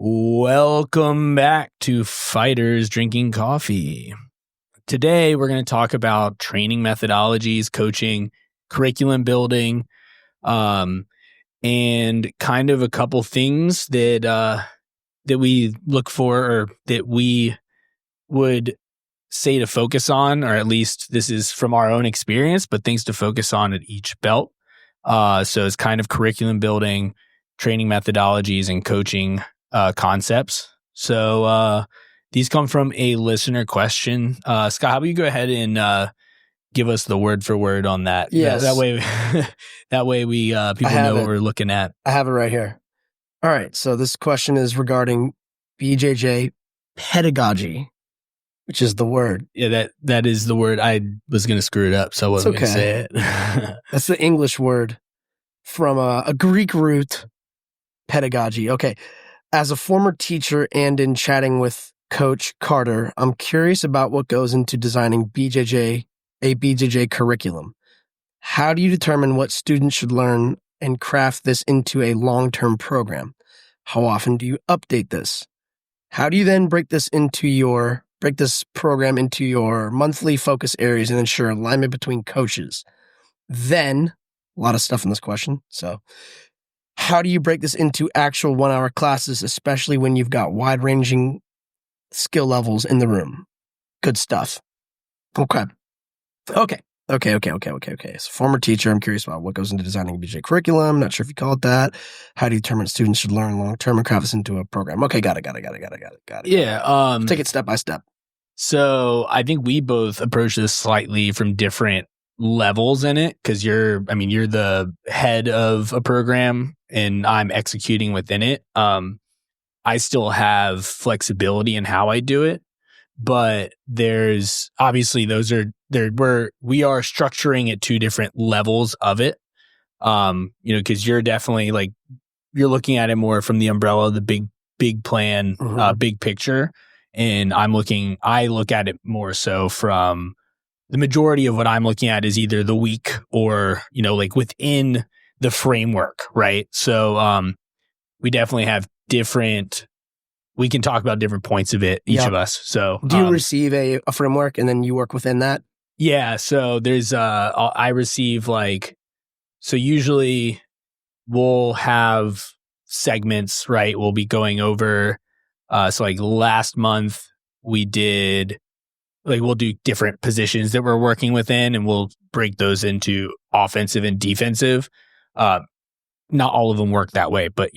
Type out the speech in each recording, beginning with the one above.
Welcome back to Fighters Drinking Coffee. Today, we're going to talk about training methodologies, coaching, curriculum building, and kind of a couple things that we look for or that we would say to focus on, or at least this is from our own experience, but things to focus on at each belt. So it's kind of curriculum building, training methodologies, and coaching concepts. So these come from a listener question. Scott, how about you go ahead and give us the word for word on that? Yes. That way we people know what we're looking at. I have it right here. All right. So this question is regarding BJJ pedagogy, which is the word. Yeah, that is the word. I was going to screw it up, so I wasn't going to say it. That's the English word from a Greek root, pedagogy. Okay. As a former teacher and in chatting with Coach Carter, I'm curious about what goes into designing a BJJ curriculum. How do you determine what students should learn and craft this into a long-term program? How often do you update this? How do you then break this program into your monthly focus areas and ensure alignment between coaches? Then, a lot of stuff in this question. So, how do you break this into actual 1-hour classes, especially when you've got wide-ranging skill levels in the room? Good stuff. Okay. So, former teacher, I'm curious about what goes into designing a BJJ curriculum. Not sure if you call it that. How do you determine students should learn long-term and craft this into a program? Okay, got it. Yeah. Take it step by step. So I think we both approach this slightly from different levels in it, because you're the head of a program and I'm executing within it. I still have flexibility in how I do it, but there's obviously we are structuring at two different levels of it. Because you're definitely you're looking at it more from the umbrella of the big plan, big picture. And I look at it more so from the majority of what I'm looking at is either the week or, within the framework, right? So we definitely have we can talk about different points of it, each of us. So do you receive a framework and then you work within that? Yeah. So there's I receive so usually we'll have segments, right? We'll be going over so last month we did we'll do different positions that we're working within, and we'll break those into offensive and defensive. Not all of them work that way, but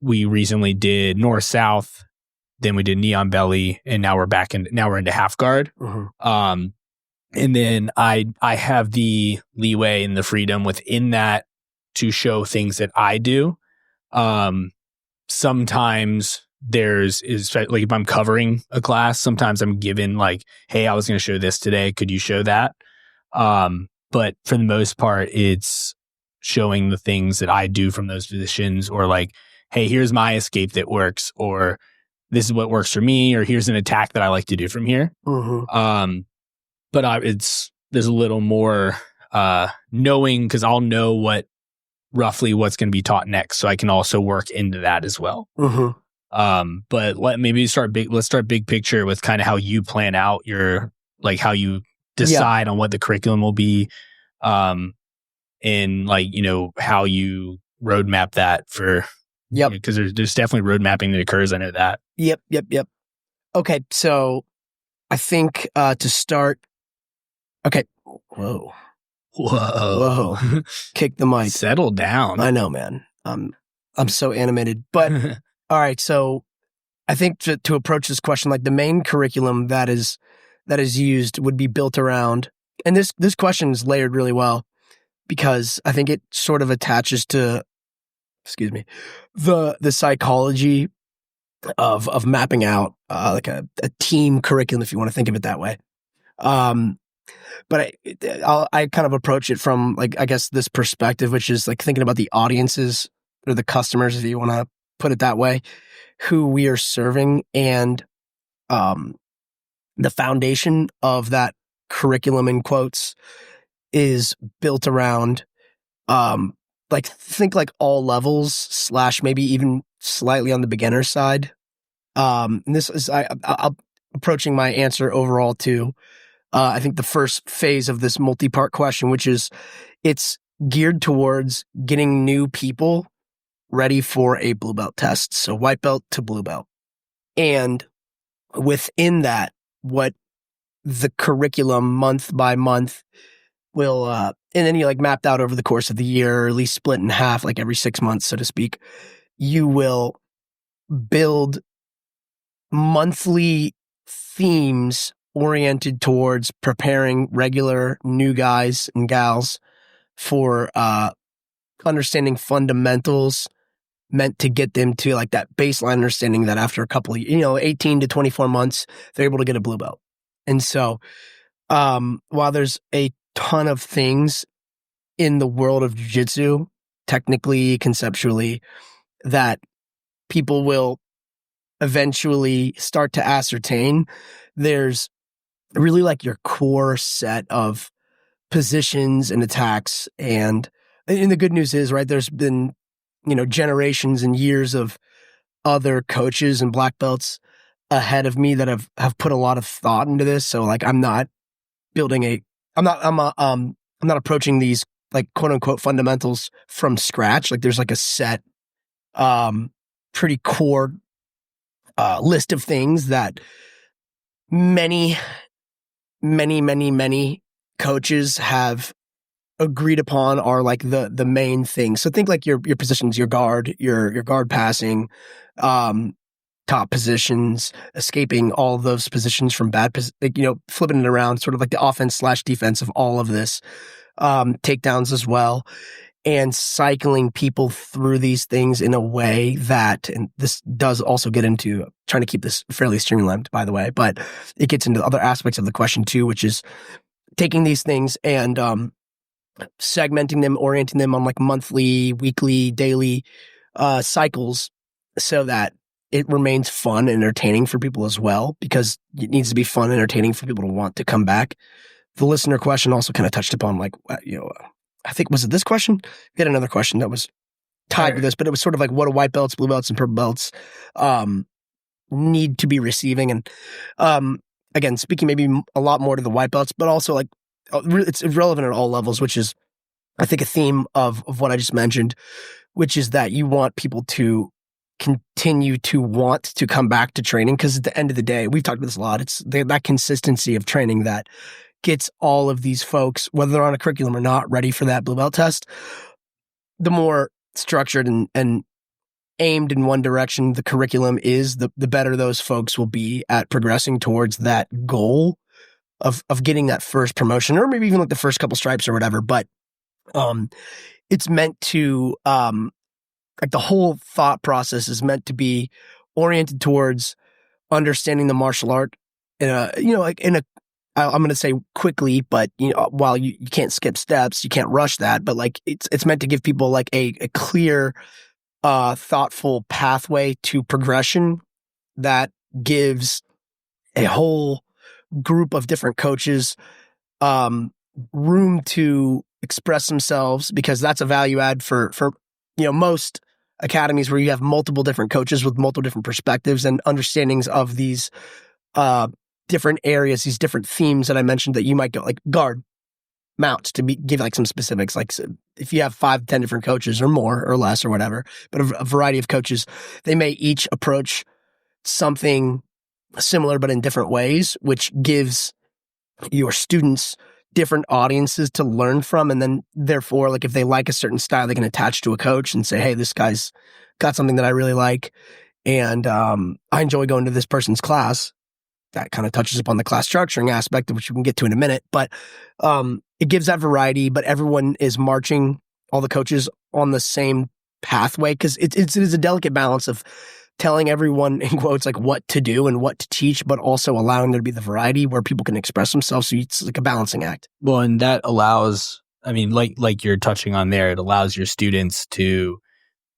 we recently did north-south, then we did knee on belly, and now we're into half guard. And then I have the leeway and the freedom within that to show things that I do. Sometimes if I'm covering a class, sometimes I'm given hey, I was going to show this today. Could you show that? But for the most part, it's showing the things that I do from those positions, or hey, here's my escape that works, or this is what works for me, or here's an attack that I like to do from here. But there's a little more knowing, because I'll know roughly what's going to be taught next, so I can also work into that as well. But let's start big picture with kind of how you plan out your how you decide on what the curriculum will be, and how you roadmap that for. Yep. Because there's definitely road mapping that occurs under that. Yep. Okay, so I think to start. Okay. Whoa. Kick the mic. Settle down. I know, man. I'm so animated. But all right, so I think to approach this question, the main curriculum that is used would be built around, and this question is layered really well, because I think it sort of attaches to, the psychology of mapping out a team curriculum, if you want to think of it that way. But I kind of approach it from I guess this perspective, which is thinking about the audiences or the customers, if you want to put it that way, who we are serving, and the foundation of that curriculum, in quotes, is built around like think like all levels / maybe even slightly on the beginner side. And this is I'll approaching my answer overall to I think the first phase of this multi-part question, which is it's geared towards getting new people ready for a blue belt test. So white belt to blue belt. And within that, what the curriculum month by month will, and then you like mapped out over the course of the year, or at least split in half, like every 6 months, so to speak, you will build monthly themes oriented towards preparing regular new guys and gals for understanding fundamentals meant to get them to like that baseline understanding that after a couple of, 18 to 24 months, they're able to get a blue belt. And so while there's a ton of things in the world of jiu-jitsu, technically, conceptually, that people will eventually start to ascertain, there's really like your core set of positions and attacks. And the good news is, right, there's been, generations and years of other coaches and black belts ahead of me that have put a lot of thought into this. So like I'm not approaching these like quote unquote fundamentals from scratch. Like there's like a set pretty core list of things that many coaches have agreed upon are like the main thing. So think like your positions, your guard, your guard passing, top positions, escaping all of those positions from bad, flipping it around, sort of like the offense / defense of all of this, takedowns as well, and cycling people through these things in a way that, and this does also get into trying to keep this fairly streamlined, by the way, but it gets into other aspects of the question too, which is taking these things and segmenting them, orienting them on like monthly, weekly, daily cycles so that it remains fun and entertaining for people as well, because it needs to be fun and entertaining for people to want to come back. The listener question also kind of touched upon like, I think, was it this question? We had another question that was tied to this, but it was sort of like what do white belts, blue belts, and purple belts need to be receiving? And again, speaking maybe a lot more to the white belts, but also like it's relevant at all levels, which is, I think, a theme of what I just mentioned, which is that you want people to continue to want to come back to training, because at the end of the day, we've talked about this a lot, it's that consistency of training that gets all of these folks, whether they're on a curriculum or not, ready for that blue belt test. The more structured and aimed in one direction the curriculum is, the better those folks will be at progressing towards that goal of getting that first promotion, or maybe even like the first couple stripes or whatever. But it's meant to like the whole thought process is meant to be oriented towards understanding the martial art in a, I'm going to say quickly, but while you can't skip steps, you can't rush that, but like it's meant to give people like a clear, thoughtful pathway to progression that gives a whole group of different coaches room to express themselves, because that's a value add for most academies where you have multiple different coaches with multiple different perspectives and understandings of these different areas, these different themes that I mentioned, that you might go like guard, mount, to give like some specifics. Like if you have 5 to 10 different coaches or more or less or whatever, but a variety of coaches, they may each approach something similar but in different ways, which gives your students different audiences to learn from. And then therefore, like if they like a certain style, they can attach to a coach and say, hey, this guy's got something that I really like, and I enjoy going to this person's class. That kind of touches upon the class structuring aspect, which we can get to in a minute. But it gives that variety, but everyone is marching, all the coaches, on the same pathway, because it is a delicate balance of telling everyone, in quotes, like what to do and what to teach, but also allowing there to be the variety where people can express themselves. So it's like a balancing act. Well, and that allows, I mean, like you're touching on there, it allows your students to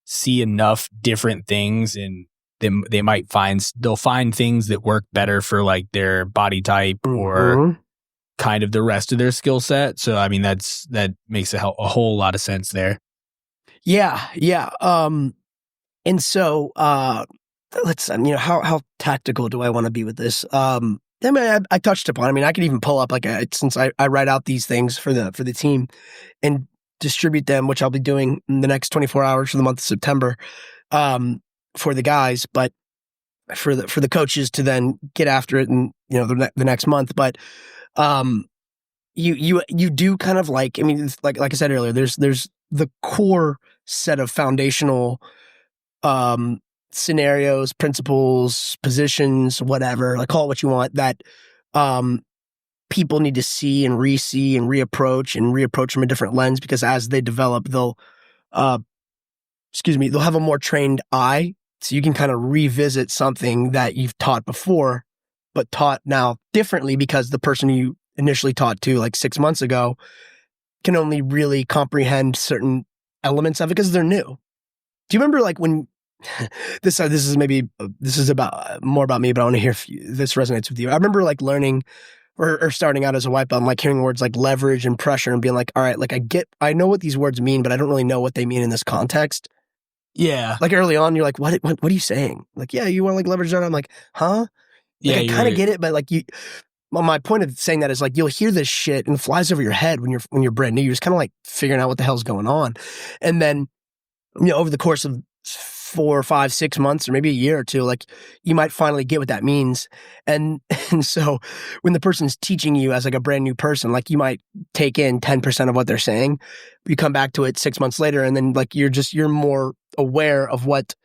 see enough different things, and they'll find things that work better for like their body type or kind of the rest of their skill set. So, I mean, that makes a whole lot of sense there. Yeah. And so, let's, how tactical do I want to be with this? I touched upon, I could even pull up since I write out these things for the team and distribute them, which I'll be doing in the next 24 hours for the month of September, for the guys, but for the coaches to then get after it and, the next month. But, you do kind of it's like I said earlier, there's the core set of foundational, scenarios, principles, positions, whatever, like call it what you want, that people need to see and re-see and reapproach from a different lens, because as they develop, they'll have a more trained eye, so you can kind of revisit something that you've taught before, but taught now differently, because the person you initially taught to like 6 months ago can only really comprehend certain elements of it because they're new. Do you remember like when this is about more about me, but I want to hear if this resonates with you. I remember like learning or starting out as a white belt, and like hearing words like leverage and pressure and being like, all right, like I know what these words mean, but I don't really know what they mean in this context. Yeah. Like early on, you're like, what are you saying? Like, yeah, you want to like leverage that? I'm like, huh? Like, Yeah, I kind of get it, but like well, my point of saying that is like, you'll hear this shit and it flies over your head when you're brand new. You're just kind of like figuring out what the hell's going on. And then, over the course of 4 or 5, 6 months, or maybe a year or two, like you might finally get what that means. And so when the person's teaching you as like a brand new person, like you might take in 10% of what they're saying. You come back to it 6 months later, and then like you're more aware of what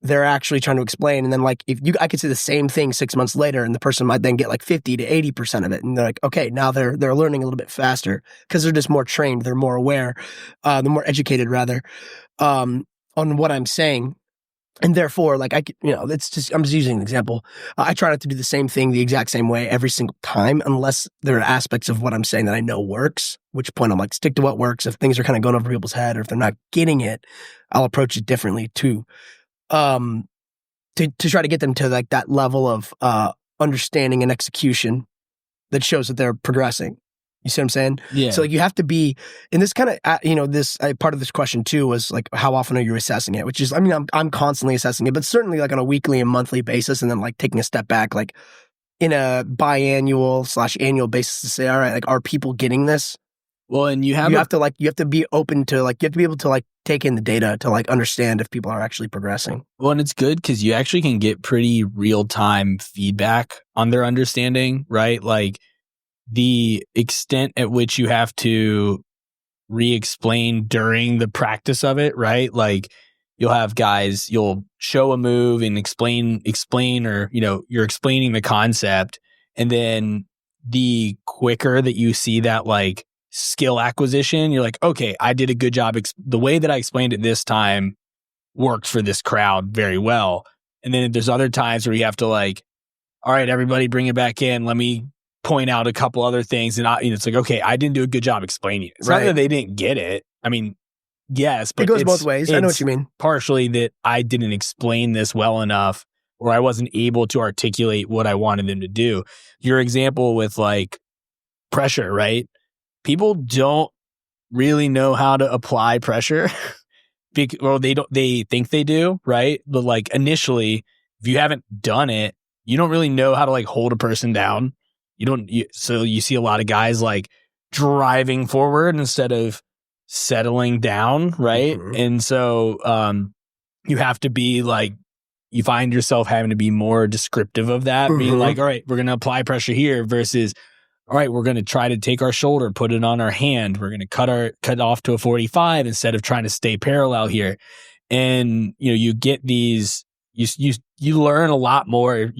they're actually trying to explain. And then like I could say the same thing 6 months later, and the person might then get like 50 to 80% of it. And they're like, okay, now they're learning a little bit faster because they're just more trained. They're more aware. They're more educated rather, on what I'm saying. And therefore, like it's just, I'm just using an example. I try not to do the same thing the exact same way every single time, unless there are aspects of what I'm saying that I know works, which point I'm like, stick to what works. If things are kind of going over people's head, or if they're not getting it, I'll approach it differently too. To try to get them to like that level of understanding and execution that shows that they're progressing. You see what I'm saying? Yeah. So like you have to be, and this kind of, this part of this question too was like, how often are you assessing it? Which is, I'm constantly assessing it, but certainly like on a weekly and monthly basis, and then like taking a step back, like in a biannual/annual basis to say, all right, like, are people getting this? Well, and you have to be open to like, you have to be able to like take in the data to like understand if people are actually progressing. Well, and it's good because you actually can get pretty real-time feedback on their understanding, right? Like the extent at which you have to re-explain during the practice of it, right? Like you'll have guys, you'll show a move and explain, or, you're explaining the concept. And then the quicker that you see that like skill acquisition, you're like, okay, I did a good job. The way that I explained it this time worked for this crowd very well. And then there's other times where you have to like, all right, everybody bring it back in. Let me point out a couple other things. And it's like, okay, I didn't do a good job explaining it. It's not that they didn't get it. Yes, but it goes both ways. I know what you mean. Partially that I didn't explain this well enough, or I wasn't able to articulate what I wanted them to do. Your example with like pressure, right? People don't really know how to apply pressure. Well, they think they do, right? But like initially, if you haven't done it, you don't really know how to like hold a person down. So you see a lot of guys like driving forward instead of settling down, right? Mm-hmm. And so you have to be like, you find yourself having to be more descriptive of that, mm-hmm. being like, all right, we're going to apply pressure here versus, all right, we're going to try to take our shoulder, put it on our hand. We're going to cut off to a 45 instead of trying to stay parallel here. And, you get these, you learn a lot more.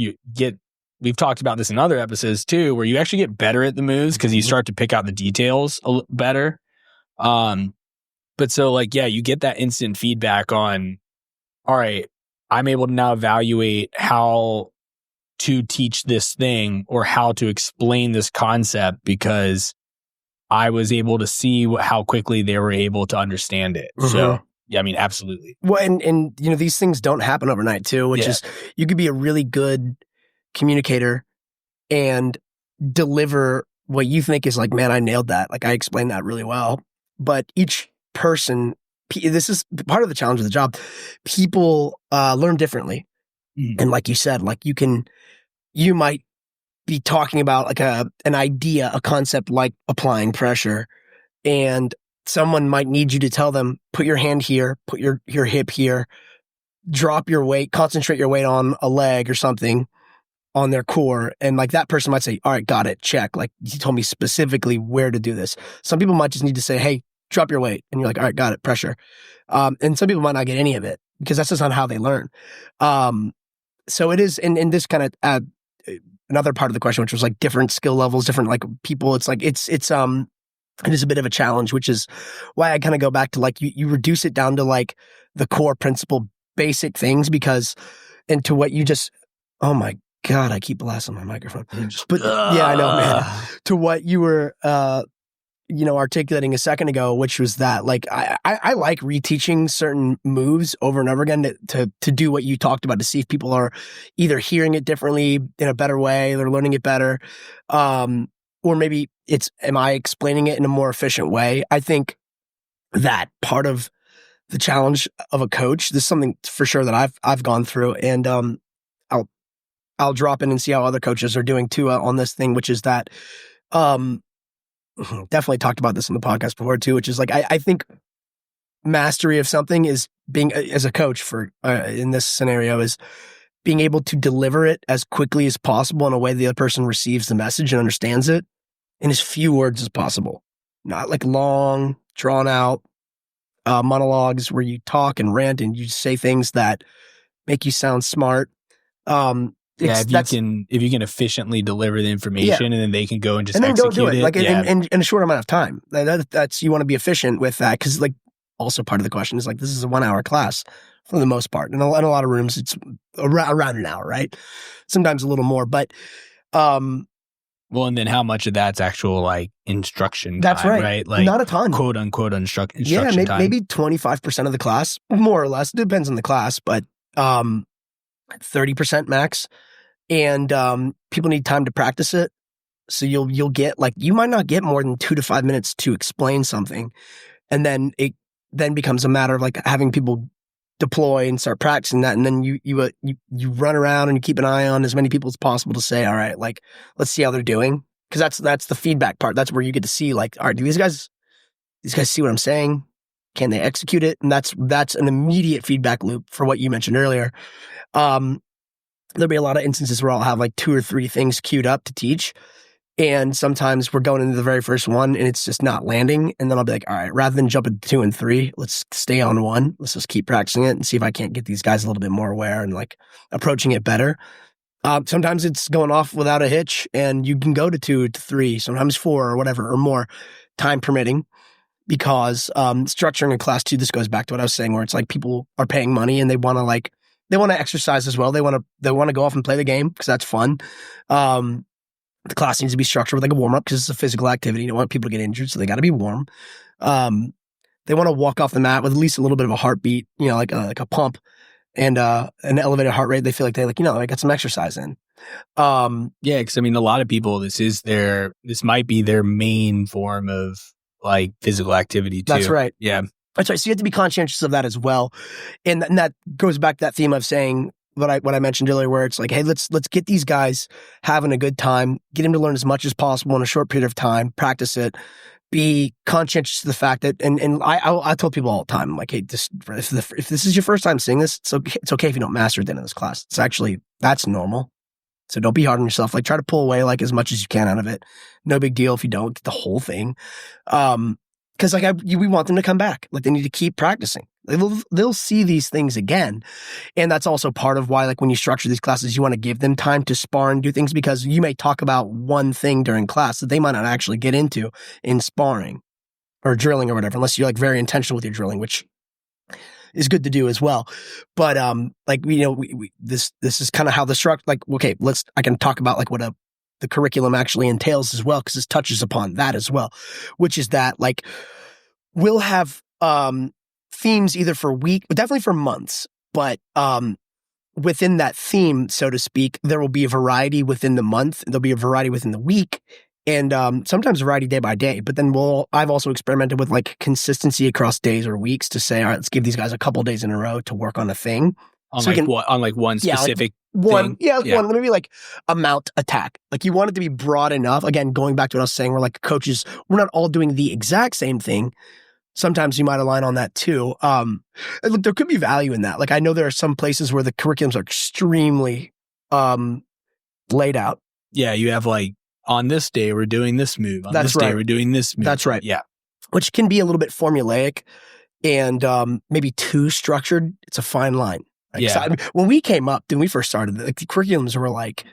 We've talked about this in other episodes too, where you actually get better at the moves because you start to pick out the details better. But so like, yeah, you get that instant feedback on, all right, I'm able to now evaluate how to teach this thing or how to explain this concept because I was able to see how quickly they were able to understand it. Mm-hmm. So, yeah, absolutely. Well, and these things don't happen overnight too, which is, you could be a really good communicator and deliver what you think is like, man, I nailed that. Like I explained that really well. But each person this is part of the challenge of the job. People learn differently. Mhm. And like you said, like you might be talking about like an idea, a concept like applying pressure, and someone might need you to tell them, put your hand here, put your hip here, drop your weight, concentrate your weight on a leg or something on their core. And like that person might say, all right, got it, check. Like you told me specifically where to do this. Some people might just need to say, hey, drop your weight. And you're like, all right, got it, pressure. And some people might not get any of it because that's just not how they learn. So it is, and this kind of another part of the question, which was like different skill levels, different like people. It's like, it is a bit of a challenge, which is why I kind of go back to like, you reduce it down to like the core principle, basic things and to what you just, oh my God, I keep blasting my microphone. But yeah, I know, man. To what you were, articulating a second ago, which was that like, I like reteaching certain moves over and over again to do what you talked about, to see if people are either hearing it differently in a better way, they're learning it better. Or maybe am I explaining it in a more efficient way? I think that part of the challenge of a coach, this is something for sure that I've gone through, and I'll drop in and see how other coaches are doing too on this thing, which is that definitely talked about this on the podcast before too, which is like I think mastery of something is being, as a coach for in this scenario, is being able to deliver it as quickly as possible in a way the other person receives the message and understands it in as few words as possible. Not like long, drawn out monologues where you talk and rant and you say things that make you sound smart. If you can efficiently deliver the information, and then they can go and just then execute go do it. Like in a short amount of time. That's you want to be efficient with that, because like also part of the question is like, this is a 1 hour class for the most part. In a lot of rooms, it's around an hour, right? Sometimes a little more, but well, and then how much of that's actual like instruction that's time, right? Like not a ton, quote unquote instruction time. Maybe 25% of the class, more or less. It depends on the class, but 30% max. And people need time to practice it. So you'll get like, you might not get more than 2 to 5 minutes to explain something. And then it then becomes a matter of like having people deploy and start practicing that. And then you run around and you keep an eye on as many people as possible to say, all right, like, let's see how they're doing. Cause that's the feedback part. That's where you get to see like, all right, do these guys see what I'm saying? Can they execute it? And that's an immediate feedback loop for what you mentioned earlier. There'll be a lot of instances where I'll have like 2 or 3 things queued up to teach. And sometimes we're going into the very first one and it's just not landing. And then I'll be like, all right, rather than jump into 2 and 3, let's stay on 1. Let's just keep practicing it and see if I can't get these guys a little bit more aware and like approaching it better. Sometimes it's going off without a hitch and you can go to 2 to 3, sometimes 4 or whatever, or more, time permitting. Because structuring a class too, this goes back to what I was saying, where it's like people are paying money and they want to exercise as well. They want to go off and play the game because that's fun. The class needs to be structured with like a warm up because it's a physical activity. You don't want people to get injured, so they got to be warm. They want to walk off the mat with at least a little bit of a heartbeat, like a pump and an elevated heart rate. They feel like they I got some exercise in. Because I mean, a lot of people, this might be their main form of like physical activity too. That's right. Yeah. That's right. So you have to be conscientious of that as well. And that goes back to that theme of saying what I mentioned earlier, where it's like, hey, let's get these guys having a good time, get them to learn as much as possible in a short period of time, practice it, be conscientious of the fact that, and I tell people all the time, I'm like, hey, if this is your first time seeing this, it's okay if you don't master it at the end of this class. That's normal. So don't be hard on yourself. Like try to pull away like as much as you can out of it. No big deal if you don't get the whole thing. Because we want them to come back. Like they need to keep practicing. They'll see these things again. And that's also part of why, like when you structure these classes, you want to give them time to spar and do things, because you may talk about one thing during class that they might not actually get into in sparring or drilling or whatever, unless you're like very intentional with your drilling, which is good to do as well. But this is kind of how the structure, like, okay, I can talk about like what the curriculum actually entails as well, because this touches upon that as well, which is that like we'll have themes either for definitely for months, but within that theme, so to speak, there will be a variety within the month, there'll be a variety within the week, And sometimes variety day by day. But then I've also experimented with like consistency across days or weeks to say, all right, let's give these guys a couple days in a row to work on a thing. On one specific one, thing? one, maybe like a mount attack. Like you want it to be broad enough. Again, going back to what I was saying, we're like coaches, we're not all doing the exact same thing. Sometimes you might align on that too. Look, there could be value in that. Like I know there are some places where the curriculums are extremely laid out. Yeah, you have like, on this day, we're doing this move. On That's this day, right. we're doing this move. That's right. Yeah. Which can be a little bit formulaic and maybe too structured. It's a fine line. Like, Yeah. so, I mean, when we came up, when we first started, like, the curriculums were like,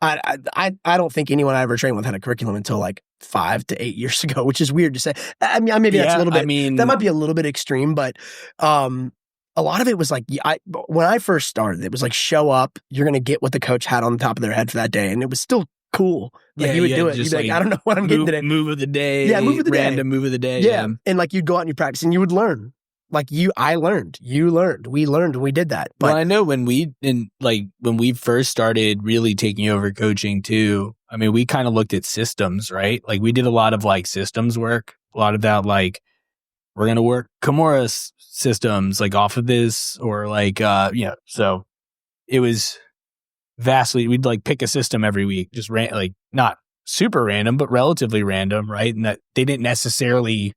I don't think anyone I ever trained with had a curriculum until like 5 to 8 years ago, which is weird to say. I mean, maybe that's a little bit, that might be a little bit extreme, but a lot of it was like, when I first started, it was like, show up, you're going to get what the coach had on the top of their head for that day. And it was still cool. Like you would do it. You'd be like, I don't know what I'm getting today. Move of the day. Yeah, move of the day. Random move of the day. Yeah. And like you'd go out and you practice and you would learn. Like I learned, you learned, we learned, and we did that. But well, I know when we first started really taking over coaching too, I mean, we kind of looked at systems, right? Like we did a lot of like systems work, a lot of that, like we're going to work Kimura systems like off of this or like, so it was vastly, we'd like pick a system every week, just like not super random, but relatively random, right? And that they didn't necessarily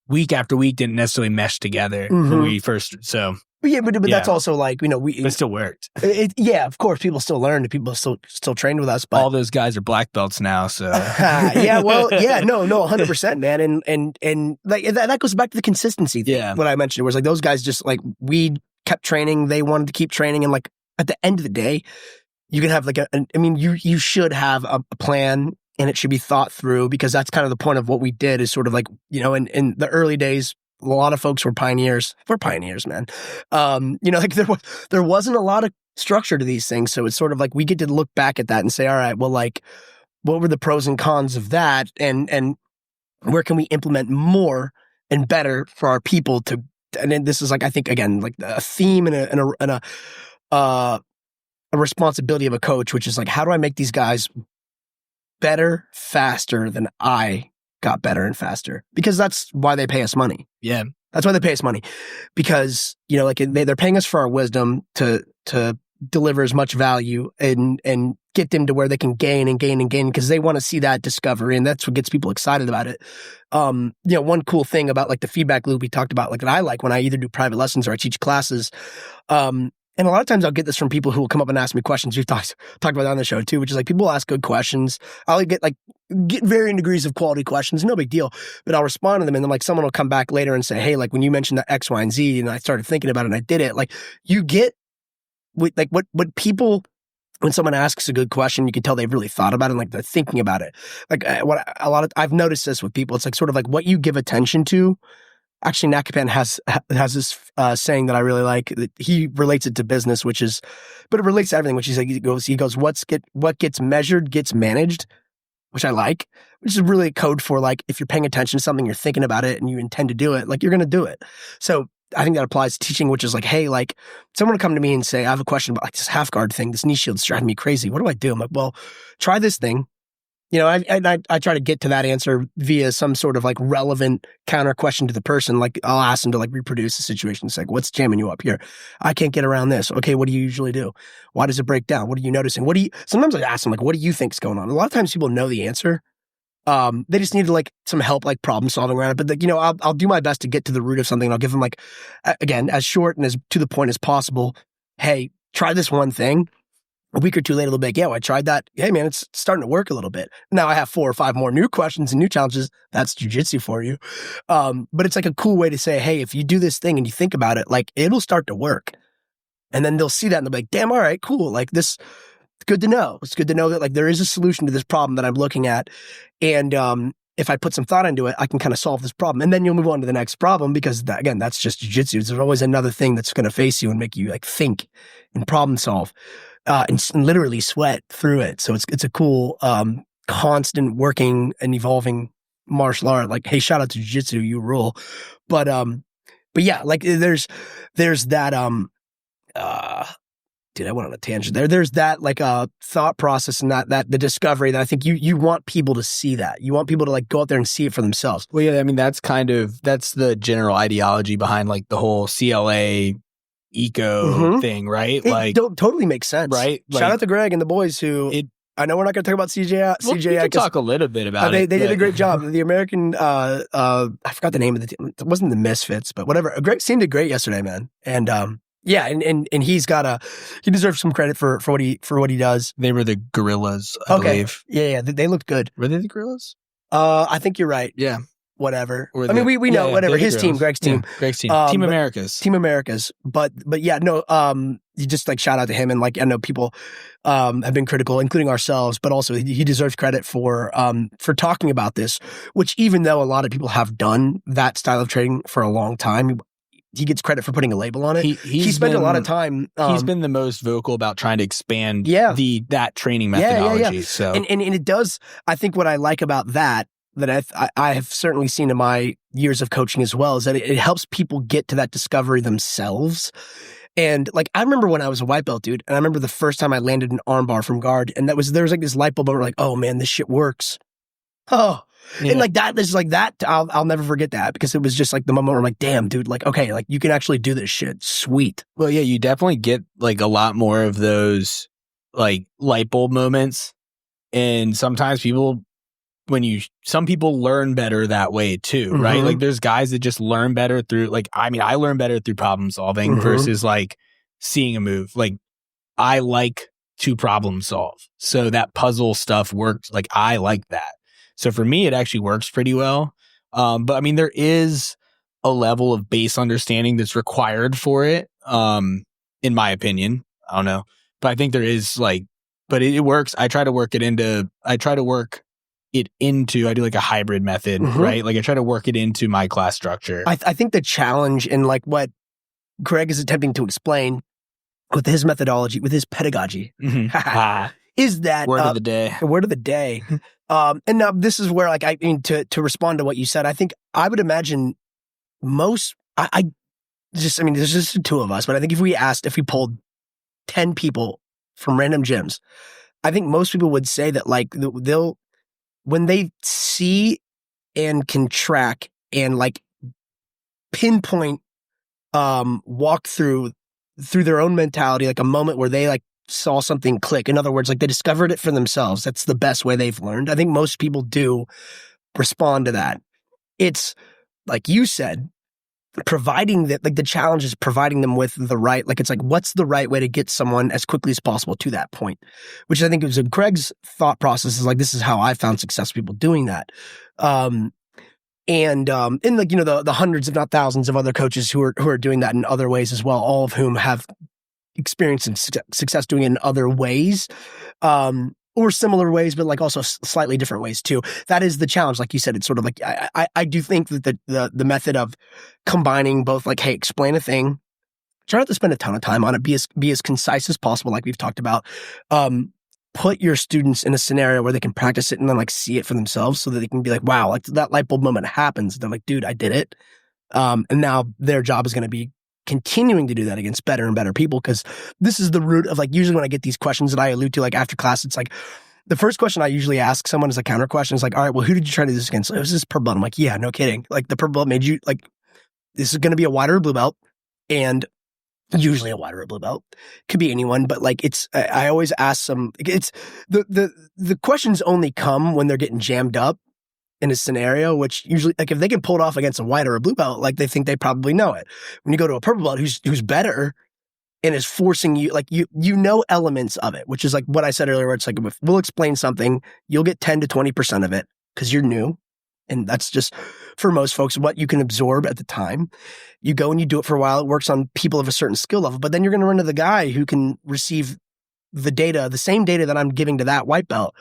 week after week didn't necessarily mesh together when we first. So, but that's also like, it still worked. Yeah, of course, people still learned. People still trained with us. But all those guys are black belts now. So yeah, well, yeah, no, 100%, man, and like that goes back to the consistency thing. Yeah, what I mentioned was like those guys just like we kept training. They wanted to keep training, and like at the end of the day, you can have like you should have a plan. And it should be thought through because that's kind of the point of what we did is sort of like, in the early days, a lot of folks were pioneers. We're pioneers, man. Like there wasn't a lot of structure to these things. So it's sort of like we get to look back at that and say, all right, well, like what were the pros and cons of that? And where can we implement more and better for our people to, and then this is like, I think again, like a theme and a responsibility of a coach, which is like, how do I make these guys better, faster than I got better and faster? Because that's why they pay us money. Yeah. That's why they pay us money. Because, like they're paying us for our wisdom to deliver as much value and get them to where they can gain and gain and gain because they want to see that discovery. And that's what gets people excited about it. One cool thing about like the feedback loop we talked about, like that I like when I either do private lessons or I teach classes, and a lot of times I'll get this from people who will come up and ask me questions. We've talked about that on the show too, which is like people will ask good questions. I'll get varying degrees of quality questions, no big deal. But I'll respond to them and then like someone will come back later and say, hey, like when you mentioned that X, Y, and Z and I started thinking about it and I did it, like you get like what people, when someone asks a good question, you can tell they've really thought about it and like they're thinking about it. Like I've noticed this with people. It's like sort of like what you give attention to. Actually, Nakapan has this saying that I really like. That he relates it to business, but it relates to everything. Which he goes, what gets measured gets managed, which I like. Which is really a code for like if you're paying attention to something, you're thinking about it, and you intend to do it, like you're going to do it. So I think that applies to teaching, which is like, hey, like someone will come to me and say, I have a question about like this half guard thing, this knee shield's driving me crazy. What do I do? I'm like, well, try this thing. I try to get to that answer via some sort of like relevant counter question to the person. Like I'll ask them to like reproduce the situation. It's like, what's jamming you up here? I can't get around this. Okay, what do you usually do? Why does it break down? What are you noticing? Sometimes I ask them like, what do you think's going on? A lot of times people know the answer. They just need like some help, like problem solving around it. But like, I'll do my best to get to the root of something. And I'll give them like, again, as short and as to the point as possible. Hey, try this one thing. A week or two later, they'll be like, yeah, well, I tried that. Hey, man, it's starting to work a little bit. Now I have 4 or 5 more new questions and new challenges. That's jiu-jitsu for you. But it's like a cool way to say, hey, if you do this thing and you think about it, like it'll start to work. And then they'll see that and they'll be like, damn, all right, cool. Like this, it's good to know. It's good to know that like there is a solution to this problem that I'm looking at. And if I put some thought into it, I can kind of solve this problem. And then you'll move on to the next problem because again, that's just jiu-jitsu. There's always another thing that's going to face you and make you like think and problem solve. And literally sweat through it. So it's a cool, constant working and evolving martial art. Like, hey, shout out to jiu-jitsu, you rule. But yeah, like there's that, dude, I went on a tangent there. There's that like thought process and that the discovery that I think you want people to see that. You want people to like go out there and see it for themselves. Well, yeah, I mean, that's the general ideology behind like the whole CLA eco thing, right? It totally makes sense. Right? Shout out to Greg and the boys who I know we're not going to talk about CJ. We can talk a little bit about it. They did a great job. The American, I forgot the name of the team. It wasn't the Misfits, but whatever. Greg seemed great yesterday, man. And yeah, and he deserves some credit for what he does. They were the Gorillas, I believe. Yeah, they looked good. Were they the Gorillas? I think you're right. Yeah. Whatever. We know whatever. His team, Greg's team. Yeah, Greg's team. Team Americas. But yeah, no, you just like shout out to him, and like I know people have been critical, including ourselves, but also he deserves credit for talking about this, which even though a lot of people have done that style of training for a long time, he gets credit for putting a label on it. He spent a lot of time. He's been the most vocal about trying to expand that training methodology. Yeah. So and it does. I think what I like about that I have certainly seen in my years of coaching as well is that it helps people get to that discovery themselves. And like I remember when I was a white belt, dude, and I remember the first time I landed an armbar from guard, and there was like this light bulb moment, like, oh man, this shit works. Oh. Yeah. And like that, this is like that. I'll never forget that because it was just like the moment where I'm like, damn, dude, like, okay, like you can actually do this shit. Sweet. Well, yeah, you definitely get like a lot more of those like light bulb moments. And sometimes some people learn better that way too, right? Like there's guys that just learn better through like, I mean, I learn better through problem solving versus like seeing a move. Like I like to problem solve. So that puzzle stuff works. Like I like that. So for me, it actually works pretty well. But I mean, there is a level of base understanding that's required for it. In my opinion, I don't know, but I think there is like, but it works. I do like a hybrid method, right? Like I try to work it into my class structure. I think the challenge in like what Greg is attempting to explain with his methodology, with his pedagogy, is that word of the day. Word of the day. And now this is where like, I mean, to respond to what you said, I think I would imagine most, there's just the two of us, but I think if we polled 10 people from random gyms, I think most people would say that like when they see and can track and like pinpoint, walk through their own mentality, like a moment where they like saw something click. In other words, like they discovered it for themselves. That's the best way they've learned. I think most people do respond to that. It's like you said, providing that, like the challenge is providing them with the right, like it's like, what's the right way to get someone as quickly as possible to that point, which I think was Greg's thought process is like, this is how I found successful people doing that. And like, you know, the hundreds, if not thousands of other coaches who are doing that in other ways as well, all of whom have experience and success doing it in other ways, or similar ways, but like also slightly different ways too. That is the challenge. Like you said, it's sort of like, I do think that the method of combining both like, hey, explain a thing, try not to spend a ton of time on it, be as concise as possible. Like we've talked about, put your students in a scenario where they can practice it and then like see it for themselves so that they can be like, wow, like that light bulb moment happens. They're like, dude, I did it. And now their job is going to be continuing to do that against better and better people. Cause this is the root of like, usually when I get these questions that I allude to, like after class, it's like, the first question I usually ask someone as a counter question is like, all right, well, who did you try to do this against? It was this purple belt. I'm like, yeah, no kidding. Like the purple belt made you like, this is going to be a white or a blue belt, and usually a white or a blue belt. Could be anyone, but like I always ask them, it's the questions only come when they're getting jammed up in a scenario, which usually, like if they can pull it off against a white or a blue belt, like they think they probably know it. When you go to a purple belt who's better and is forcing you, like you know elements of it, which is like what I said earlier, where it's like, if we'll explain something, you'll get 10 to 20% of it because you're new. And that's just, for most folks, what you can absorb at the time. You go and you do it for a while. It works on people of a certain skill level, but then you're going to run to the guy who can receive the data, the same data that I'm giving to that white belt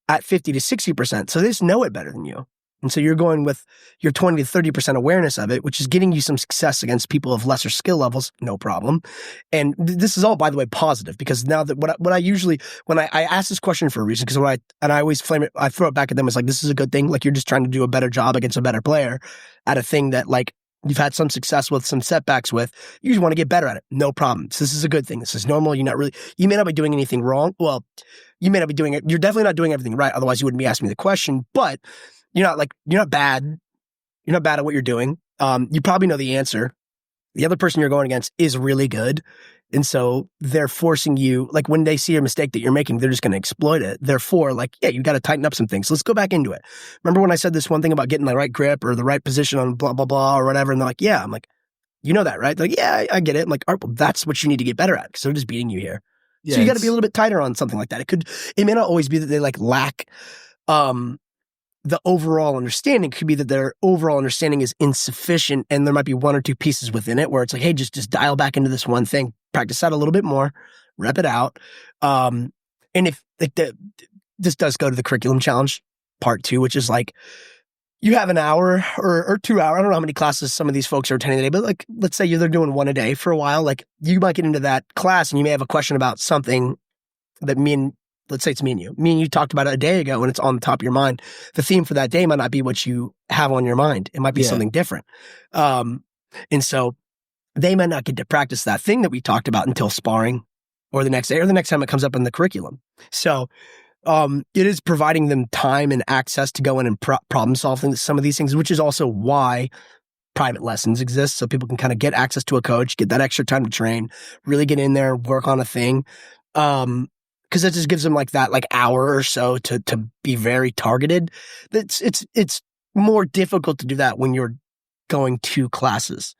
at 50 to 60%. So they just know it better than you. And so you're going with your 20 to 30% awareness of it, which is getting you some success against people of lesser skill levels, no problem. And this is all, by the way, positive, because now that what I usually, when I ask this question for a reason, because I always flame it, I throw it back at them as like, this is a good thing. Like you're just trying to do a better job against a better player at a thing that like you've had some success with, some setbacks with, you just want to get better at it. No problem. So this is a good thing. This is normal. You may not be doing anything wrong. Well, you may not be doing it. You're definitely not doing everything right. Otherwise you wouldn't be asking me the question, but you're not bad. You're not bad at what you're doing. You probably know the answer. The other person you're going against is really good. And so they're forcing you, like when they see a mistake that you're making, they're just going to exploit it. Therefore, like, yeah, you got to tighten up some things. Let's go back into it. Remember when I said this one thing about getting the right grip or the right position on blah, blah, blah, or whatever? And they're like, yeah. I'm like, you know that, right? They're like, yeah, I get it. I'm like, all right, well, that's what you need to get better at because they're just beating you here. Yeah, so you got to be a little bit tighter on something like that. It may not always be that they like lack, the overall understanding. Could be that their overall understanding is insufficient and there might be one or two pieces within it where it's like, hey, just dial back into this one thing, practice that a little bit more, rep it out. And if like this does go to the curriculum challenge part 2, which is like you have an hour or 2 hours. I don't know how many classes some of these folks are attending today, but like, let's say they're doing one a day for a while. Like you might get into that class and you may have a question about something that let's say it's me and you. Me and you talked about it a day ago and it's on the top of your mind. The theme for that day might not be what you have on your mind. It might be something different. And so they might not get to practice that thing that we talked about until sparring or the next day or the next time it comes up in the curriculum. So it is providing them time and access to go in and problem solve some of these things, which is also why private lessons exist. So people can kind of get access to a coach, get that extra time to train, really get in there, work on a thing. Because it just gives them like that hour or so to be very targeted. It's more difficult to do that when you're going to classes.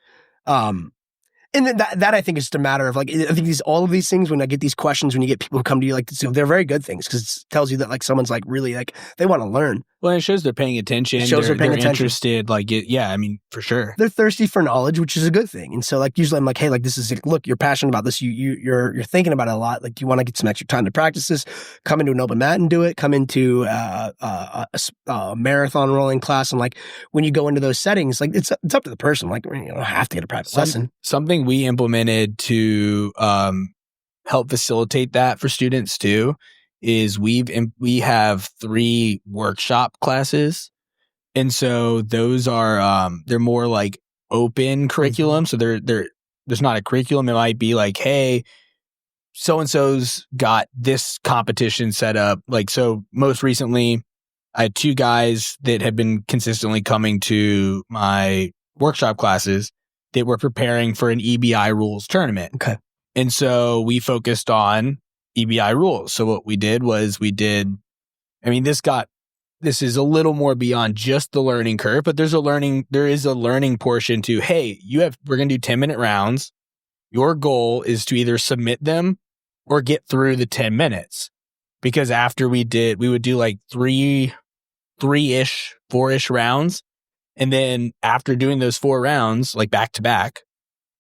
And then that I think is just a matter of like, I think all of these things, when I get these questions, when you get people who come to you, like, so they're very good things because it tells you that like someone's like really like, they want to learn. Well, it shows they're paying attention. They're interested. Like, I mean, for sure. They're thirsty for knowledge, which is a good thing. And so like, usually I'm like, hey, like this is, look, you're passionate about this. You're thinking about it a lot. Like, do you want to get some extra time to practice this? Come into an open mat and do it. Come into a marathon rolling class. And like, when you go into those settings, like it's up to the person. Like, you don't have to get a private lesson. Something we implemented to help facilitate that for students too is we have 3 workshop classes, and so those are they're more like open curriculum. So there's not a curriculum. It might be like, hey, so and so's got this competition set up. Like, so most recently, I had 2 guys that had been consistently coming to my workshop classes that were preparing for an EBI rules tournament. Okay. And so we focused on EBI rules. So what we did was this is a little more beyond just the learning curve, but there is a learning portion to, hey, we're going to do 10-minute rounds. Your goal is to either submit them or get through the 10 minutes. Because after we would do like 3-ish, 4-ish rounds. And then after doing those 4 rounds, like back to back,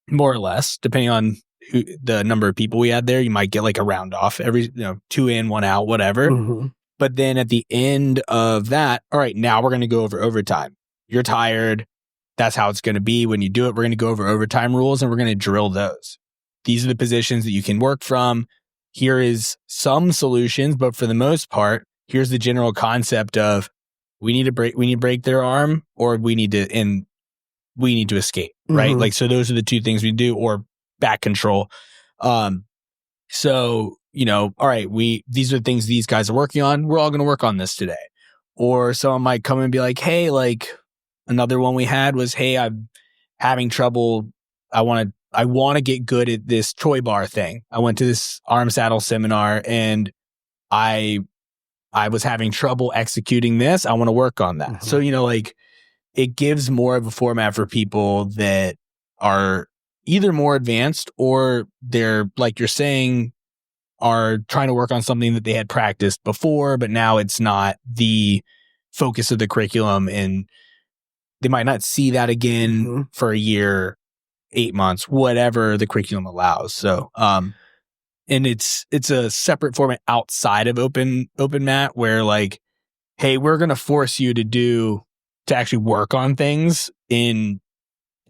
more or less, depending on the number of people we had there, you might get like a round off every, 2 in, 1 out, whatever. Mm-hmm. But then at the end of that, all right, now we're going to go over overtime. You're tired. That's how it's going to be when you do it. We're going to go over overtime rules and we're going to drill those. These are the positions that you can work from. Here is some solutions, but for the most part, here's the general concept of we need to break their arm or we need to escape, right? Mm-hmm. Like, so those are the 2 things we do, or back control. So, all right, these are the things these guys are working on. We're all going to work on this today. Or someone might come and be like, hey, like another one we had was, hey, I'm having trouble. I want to get good at this Choi bar thing. I went to this arm saddle seminar and I was having trouble executing this. I want to work on that. Mm-hmm. So, like it gives more of a format for people that are either more advanced or they're, like you're saying, are trying to work on something that they had practiced before, but now it's not the focus of the curriculum and they might not see that again for a year, 8 months, whatever the curriculum allows. So, and it's a separate format outside of open mat where like, hey, we're going to force you to actually work on things in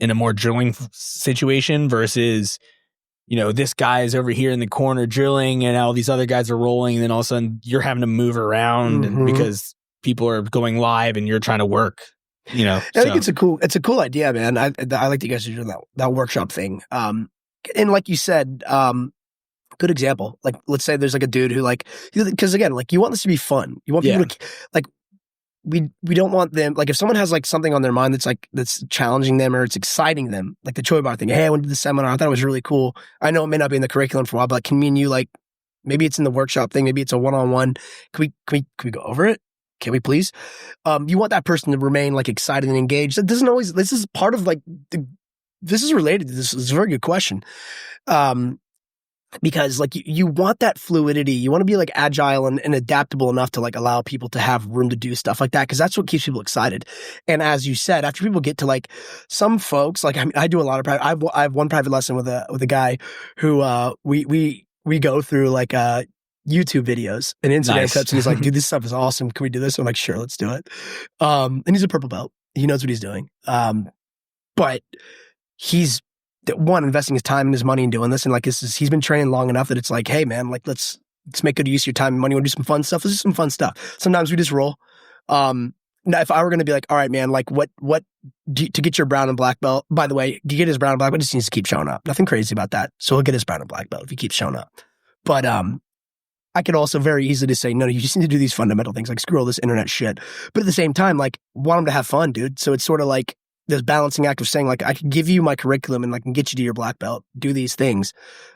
a more drilling situation versus, this guy is over here in the corner drilling and all these other guys are rolling. And then all of a sudden you're having to move around because people are going live and you're trying to work. I think it's a cool idea, man. I like that you guys are doing that workshop thing. And like you said, good example. Like, let's say there's like a dude who like, because again, like you want this to be fun. You want people to like, we don't want them, like if someone has like something on their mind that's challenging them or it's exciting them, like the Choi Bar thing. Hey, I went to the seminar. I thought it was really cool. I know it may not be in the curriculum for a while, but like, can me and you, like, maybe it's in the workshop thing. Maybe it's a one-on-one. Can we go over it? Can we please? You want that person to remain like excited and engaged. That doesn't always, this is part of like, this is related to this. It's a very good question. Because like you want that fluidity, you want to be like agile and adaptable enough to like allow people to have room to do stuff like that. Cause that's what keeps people excited. And as you said, after people get to like some folks, like, I mean, I do a lot of private, I have one private lesson with a guy who, we go through like, YouTube videos and Instagram clips, and he's like, dude, this stuff is awesome. Can we do this? I'm like, sure, let's do it. And he's a purple belt. He knows what he's doing. But he's investing his time and his money in doing this. And like, he's been training long enough that it's like, hey man, like let's make good use of your time and money. Want to do some fun stuff? Let's do some fun stuff. Sometimes we just roll. Now if I were going to be like, all right, man, like what to get your brown and black belt, by the way, to get his brown and black belt, just needs to keep showing up. Nothing crazy about that. So he'll get his brown and black belt if he keeps showing up. But, I could also very easily say, no, you just need to do these fundamental things, like screw all this internet shit. But at the same time, like, want them to have fun, dude. So it's sort of like this balancing act of saying, like, I can give you my curriculum and like can get you to your black belt, do these things.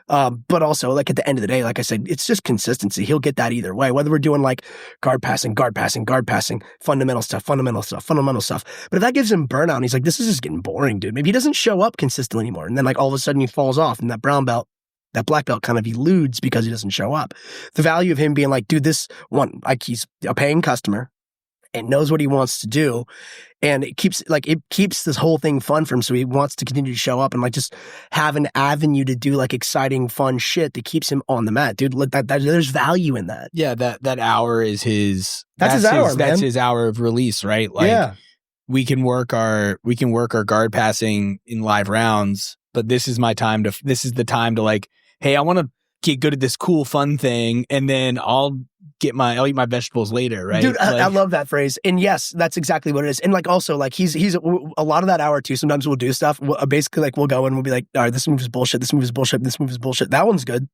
But also, like, at the end of the day, like I said, it's just consistency. He'll get that either way, whether we're doing like guard passing, fundamental stuff. But if that gives him burnout and he's like, this is just getting boring, dude. Maybe he doesn't show up consistently anymore. And then like all of a sudden he falls off and that brown belt, that black belt kind of eludes because he doesn't show up. The value of him being like, dude, this one, like he's a paying customer and knows what he wants to do. And it keeps this whole thing fun for him. So he wants to continue to show up and like just have an avenue to do like exciting, fun shit that keeps him on the mat. Dude, there's value in that. Yeah. That hour is that's his hour, man. That's his hour of release, right? Like, yeah. we can work our guard passing in live rounds, but this is the time to like, hey, I want to get good at this cool, fun thing, and then I'll eat my vegetables later, right? Dude, like, I love that phrase. And yes, that's exactly what it is. And like also, like he's a lot of that hour too. Sometimes we'll do stuff. Basically, like we'll go and we'll be like, all right, this move is bullshit. This move is bullshit. This move is bullshit. That one's good.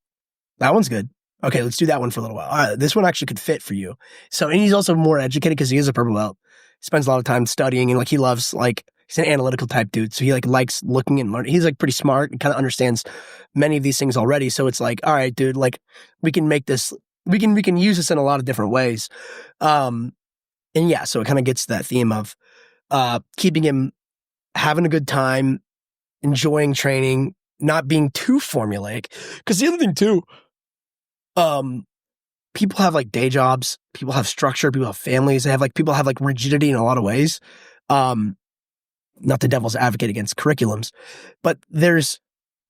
That one's good. Okay, let's do that one for a little while. All right, this one actually could fit for you. So, and he's also more educated because he is a purple belt. He spends a lot of time studying and like he loves like, he's an analytical type dude. So he like likes looking and learning. He's like pretty smart and kind of understands many of these things already. So it's like, all right, dude, like we can make this, we can use this in a lot of different ways. And yeah, so it kind of gets that theme of, keeping him having a good time, enjoying training, not being too formulaic. Cause the other thing too, people have like day jobs, people have structure, people have families, people have like rigidity in a lot of ways. Not the devil's advocate against curriculums, but there's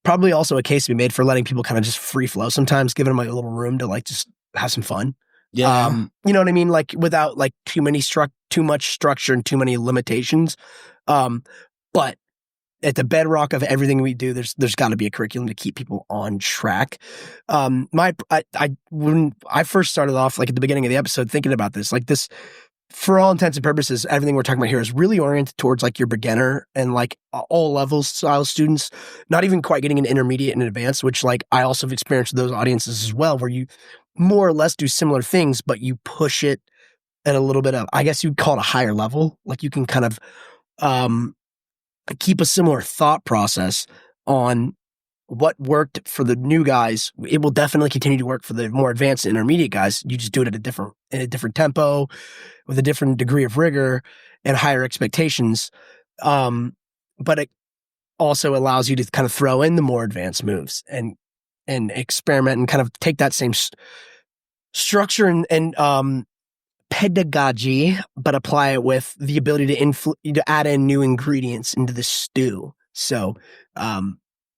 probably also a case to be made for letting people kind of just free flow sometimes, giving them like a little room to like just have some fun. Yeah. You know what I mean? Like without like too much structure and too many limitations. But at the bedrock of everything we do, there's got to be a curriculum to keep people on track. When I first started off, like at the beginning of the episode, thinking about this, like this, for all intents and purposes, everything we're talking about here is really oriented towards like your beginner and like all levels style students, not even quite getting into intermediate and advanced, which like I also have experienced those audiences as well, where you more or less do similar things, but you push it at a little bit of, I guess you'd call it a higher level. Like you can kind of, keep a similar thought process on what worked for the new guys. It will definitely continue to work for the more advanced intermediate guys. You just do it at in a different tempo with a different degree of rigor and higher expectations. But it also allows you to kind of throw in the more advanced moves and experiment and kind of take that same structure and pedagogy, but apply it with the ability to add in new ingredients into the stew. So,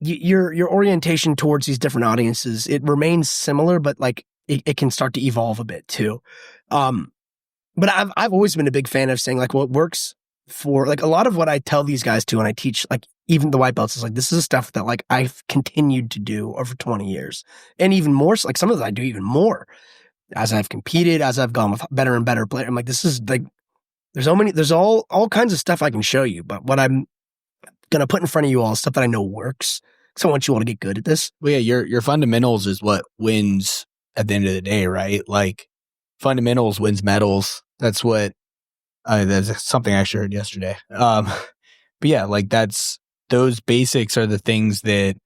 your orientation towards these different audiences, it remains similar, but like it can start to evolve a bit too. But I've always been a big fan of saying like what works for like a lot of what I tell these guys to when I teach, like even the white belts, is like, this is stuff that like I've continued to do over 20 years. And even more, like some of that I do even more as I've competed, as I've gone with better and better players. I'm like, this is like, There's all kinds of stuff I can show you, but what I'm going to put in front of you all is stuff that I know works. So I want you all to get good at this. Well, yeah, your fundamentals is what wins at the end of the day, right? Like fundamentals wins medals. That's what that's something I actually heard yesterday. But yeah, like those basics are the things that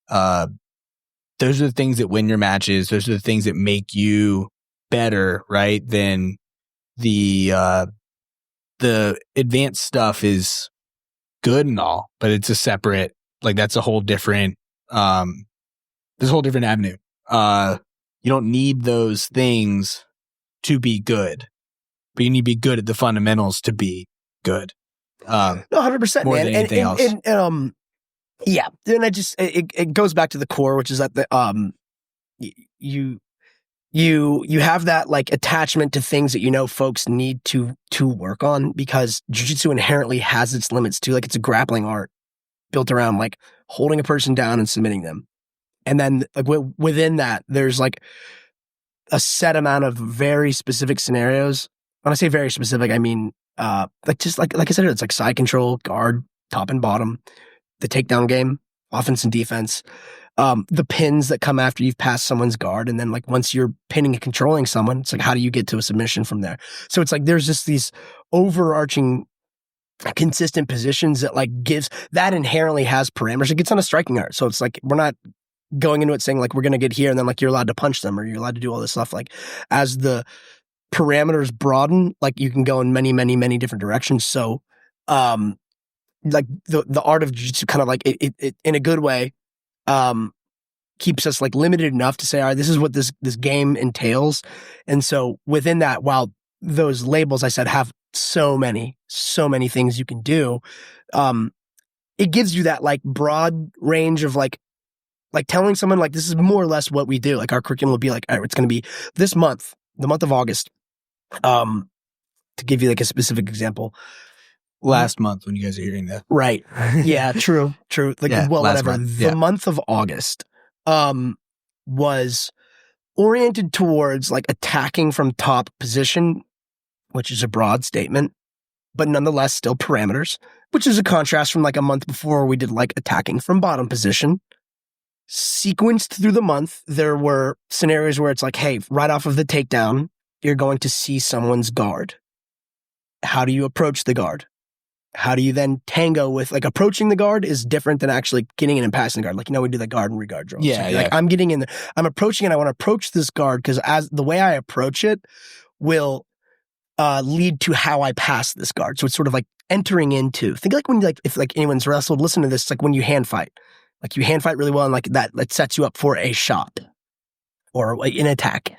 those are the things that win your matches. Those are the things that make you better, right? Than the advanced stuff is good and all, but it's a separate, like that's a whole different there's a whole different avenue. You don't need those things to be good, but you need to be good at the fundamentals to be good. No, 100%, more man. than anything else. Yeah, and it goes back to the core, which is that you have that like attachment to things that you know folks need to work on, because jiu-jitsu inherently has its limits too. Like it's a grappling art built around like holding a person down and submitting them, and then like within that there's like a set amount of very specific scenarios. When I say very specific, I mean like just like I said, it's like side control, guard, top and bottom, the takedown game, offense and defense. The pins that come after you've passed someone's guard. And then like once you're pinning and controlling someone, it's like, how do you get to a submission from there? So it's like, there's just these overarching consistent positions that like that inherently has parameters. It gets on a striking art. So it's like, we're not going into it saying like, we're going to get here and then like, you're allowed to punch them or you're allowed to do all this stuff. Like as the parameters broaden, like you can go in many, many, many different directions. So, like the art of jiu-jitsu kind of like it in a good way, keeps us like limited enough to say, all right, this is what this game entails. And so within that, while those labels I said have so many things you can do, it gives you that like broad range of like telling someone like, this is more or less what we do. Like our curriculum will be like, all right, it's going to be this month, the month of August. To give you like a specific example, last month when you guys are hearing that. Right. Yeah, true. Like, Yeah, well, whatever. month. The month of August was oriented towards like attacking from top position, which is a broad statement, but nonetheless still parameters, which is a contrast from like a month before we did like attacking from bottom position. Sequenced through the month, there were scenarios where it's like, hey, right off of the takedown, you're going to see someone's guard. How do you approach the guard? How do you then tango with, like, approaching the guard is different than actually getting in and passing the guard. Like, we do the guard and regard drill. Yeah, so, like, I'm getting in, I'm approaching it. I want to approach this guard because as the way I approach it will lead to how I pass this guard. So it's sort of like entering into, think like when, like, if like anyone's wrestled, listen to this, it's like when you hand fight. Like you hand fight really well and like that sets you up for a shot or an attack.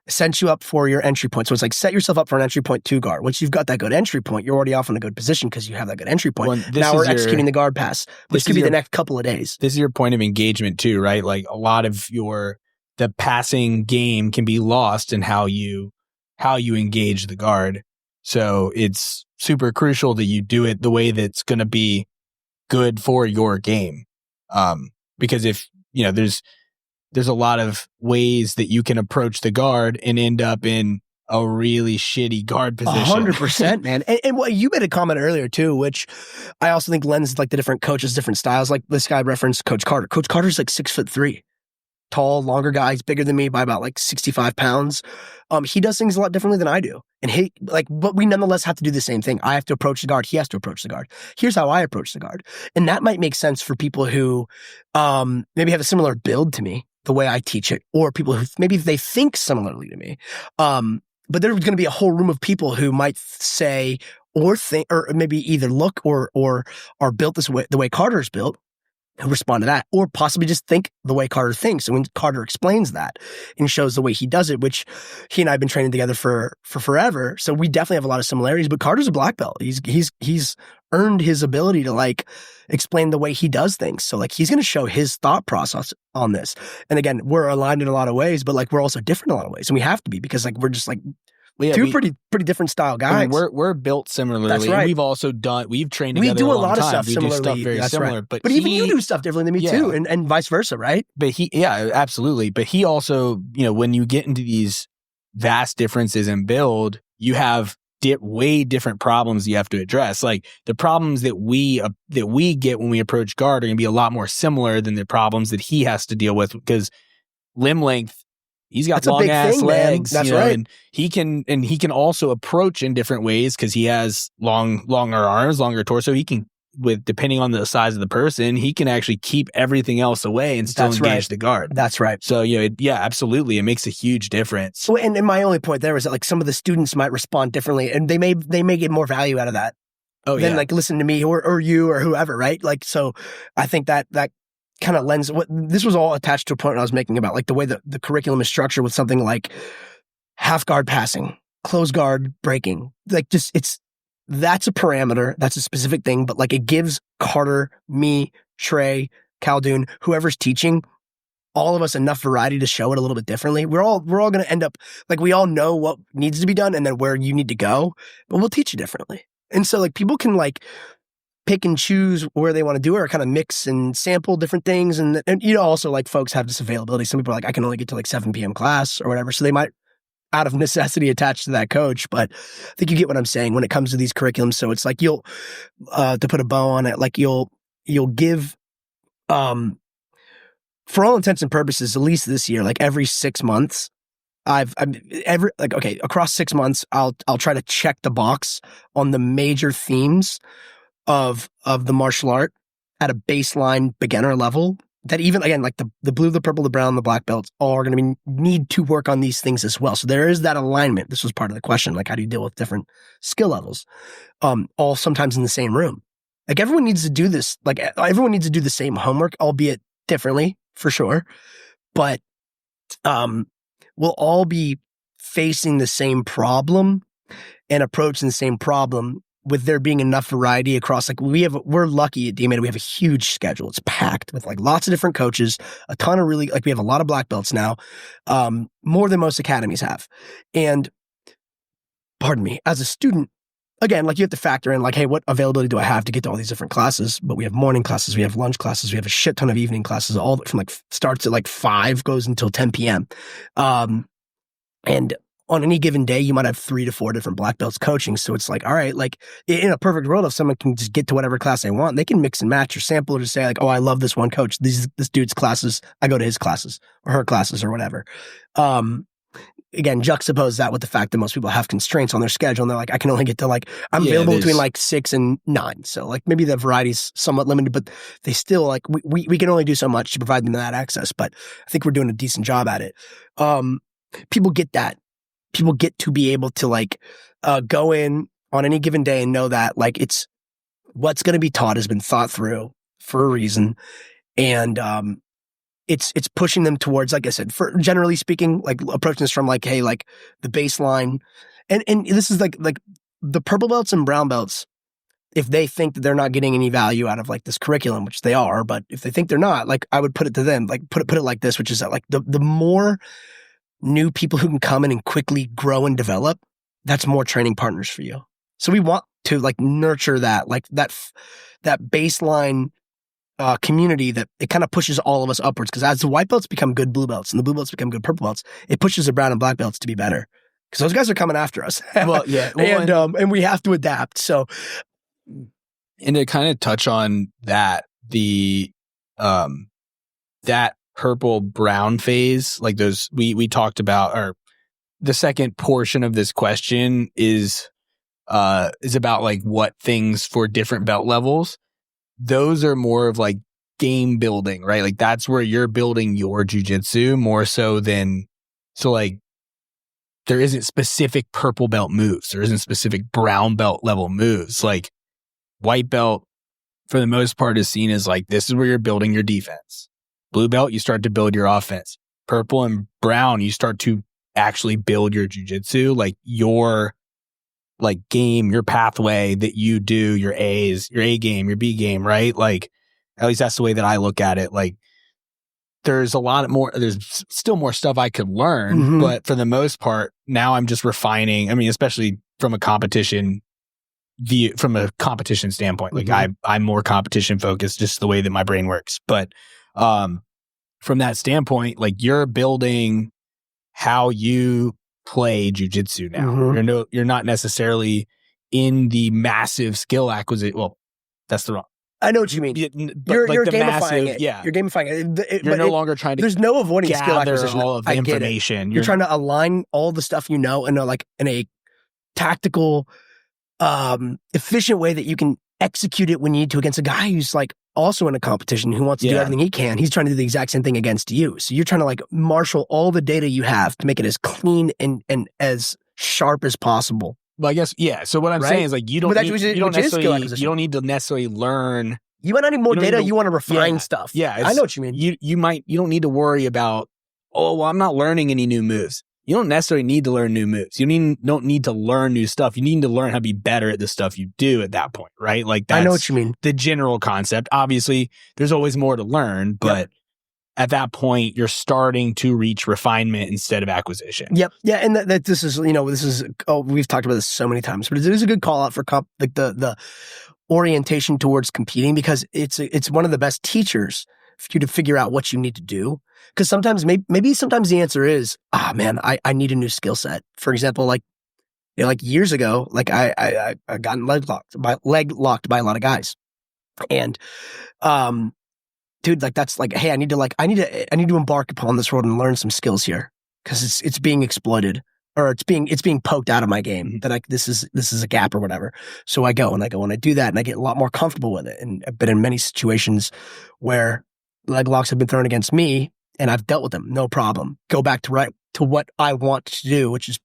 Sets you up for your entry point. So it's like set yourself up for an entry point to guard. Once you've got that good entry point, you're already off in a good position because you have that good entry point. Well, now we're executing the guard pass. This could be the next couple of days. This is your point of engagement too, right? Like a lot of the passing game can be lost in how you engage the guard. So it's super crucial that you do it the way that's going to be good for your game. Because if, there's a lot of ways that you can approach the guard and end up in a really shitty guard position. 100%, man. And what you made a comment earlier too, which I also think lends like the different coaches, different styles. Like this guy referenced Coach Carter. Coach Carter's like 6'3", tall, longer guy. He's bigger than me by about like 65 pounds. He does things a lot differently than I do. And but we nonetheless have to do the same thing. I have to approach the guard. He has to approach the guard. Here's how I approach the guard. And that might make sense for people who maybe have a similar build to me, the way I teach it, or people who maybe they think similarly to me. But there's going to be a whole room of people who might say or think, or maybe either look or are built this way, the way Carter's built, who respond to that, or possibly just think the way Carter thinks. And when Carter explains that and shows the way he does it, which he and I have been training together for forever. So we definitely have a lot of similarities, but Carter's a black belt. He's earned his ability to like explain the way he does things. So like he's going to show his thought process on this. And again, we're aligned in a lot of ways, but like we're also different in a lot of ways. And we have to be because like we're just like two pretty different style guys. I mean, we're built similarly. That's right. We've trained together. We do a lot of time. stuff we similarly. Do stuff very That's similar. Right. But even you do stuff differently than me too, and vice versa, right? But absolutely. But he also, when you get into these vast differences in build, you have way different problems you have to address. Like the problems that we get when we approach guard are going to be a lot more similar than the problems that he has to deal with, because limb length, he's got That's a long big ass thing, legs, man. That's right. and he can also approach in different ways because he has longer arms, longer torso. He can, depending on the size of the person, he can actually keep everything else away and still engage the guard. That's right. So absolutely, it makes a huge difference. So, and my only point there is that like some of the students might respond differently, and they may get more value out of that than like listen to me or you or whoever, right? Like, so I think that kind of lends what this was all attached to a point I was making about like the way that the curriculum is structured with something like half guard passing, close guard breaking, like just that's a parameter, that's a specific thing, but like it gives Carter, me, Trey, Caldoon, whoever's teaching, all of us enough variety to show it a little bit differently. We're all going to end up like we all know what needs to be done and then where you need to go, but we'll teach you differently. And so like people can like pick and choose where they want to do it or kind of mix and sample different things. And you know, also like folks have this availability. Some people are like, I can only get to like 7 p.m. class or whatever. So they might out of necessity attached to that coach. But I think you get what I'm saying when it comes to these curriculums. So it's like you'll, to put a bow on it, like you'll give, for all intents and purposes, at least this year, like every 6 months, across 6 months, I'll try to check the box on the major themes of the martial art at a baseline beginner level. That even again, like the blue, the purple, the brown, the black belts all are going to need to work on these things as well. So there is that alignment. This was part of the question, like how do you deal with different skill levels, all sometimes in the same room. Like everyone needs to do this. Like everyone needs to do the same homework, albeit differently for sure. But we'll all be facing the same problem and approaching the same problem, with there being enough variety across, like we're lucky at DMA, we have a huge schedule. It's packed with like lots of different coaches, a ton of really, like we have a lot of black belts now, more than most academies have. And pardon me, as a student, again, like you have to factor in like, hey, what availability do I have to get to all these different classes? But we have morning classes, we have lunch classes, we have a shit ton of evening classes, all from like starts at like 5, goes until 10 p.m. And on any given day, you might have 3 to 4 different black belts coaching. So it's like, all right, like in a perfect world, if someone can just get to whatever class they want, they can mix and match or sample or just say like, oh, I love this one coach. This dude's classes, I go to his classes or her classes or whatever. Again, juxtapose that with the fact that most people have constraints on their schedule and they're like, I can only get to like, I'm available between like 6 and 9. So like maybe the variety's somewhat limited, but they still like, we can only do so much to provide them that access. But I think we're doing a decent job at it. People get that. People get to be able to like go in on any given day and know that like it's what's going to be taught has been thought through for a reason. And it's pushing them towards, like I said, for generally speaking, like approaching this from like, hey, like the baseline. And this is like the purple belts and brown belts, if they think that they're not getting any value out of like this curriculum, which they are, but if they think they're not, like I would put it to them, like put it like this, which is that like the more new people who can come in and quickly grow and develop, that's more training partners for you. So we want to like nurture that, like that baseline community that it kind of pushes all of us upwards. Because as the white belts become good blue belts and the blue belts become good purple belts, it pushes the brown and black belts to be better. Because those guys are coming after us. Well, yeah. Well, and we have to adapt. So, and to kind of touch on that, that purple brown phase, like those we talked about, or the second portion of this question is about like what things for different belt levels. Those are more of like game building, right? Like that's where you're building your jiu-jitsu more so than, so like there isn't specific purple belt moves, there isn't specific brown belt level moves. Like white belt for the most part is seen as like, this is where you're building your defense. Blue belt, you start to build your offense. Purple and brown, you start to actually build your jiu-jitsu, like your like game, your pathway that you do, your A's, your A game, your B game, right? Like at least that's the way that I look at it. Like there's still more stuff I could learn, but for the most part, now I'm just refining. I mean, especially from a competition standpoint, like I'm more competition focused, just the way that my brain works. But from that standpoint, like you're building how you play jiu-jitsu now. Mhm. You're not necessarily in the massive skill acquisition. Well, that's the wrong. I know what you mean. But You're like the gamifying massive, it. yeah. You're gamifying it. You're no longer trying to there's no avoiding skill gather acquisition. all of the I get it. information. You're trying to align all the stuff you know in a tactical, efficient way that you can execute it when you need to against a guy who's like also in a competition who wants to do everything he can. He's trying to do the exact same thing against you. So you're trying to like marshal all the data you have to make it as clean and as sharp as possible. Well, I guess, yeah. So what I'm saying is like, you don't need to necessarily learn. You might not need more data. You want to refine stuff. Yeah. I know what you mean. You don't need to worry about, oh, well, I'm not learning any new moves. You don't necessarily need to learn new moves. You don't need to learn new stuff. You need to learn how to be better at the stuff you do at that point, right? Like that's I know what you mean. The general concept. Obviously, there's always more to learn, but at that point, you're starting to reach refinement instead of acquisition. Yep. Yeah. And that this is, we've talked about this so many times, but it is a good call out for the orientation towards competing, because it's one of the best teachers for you to figure out what you need to do. Because sometimes, maybe sometimes the answer is, man, I need a new skill set. For example, like years ago, like I gotten leg locked by a lot of guys. And, dude, like that's like, hey, I need to embark upon this road and learn some skills here, because it's being exploited, or it's being poked out of my game, that this is a gap or whatever. So I go and I do that, and I get a lot more comfortable with it. And I've been in many situations where leg locks have been thrown against me, and I've dealt with them, no problem. Go back to what I want to do, which is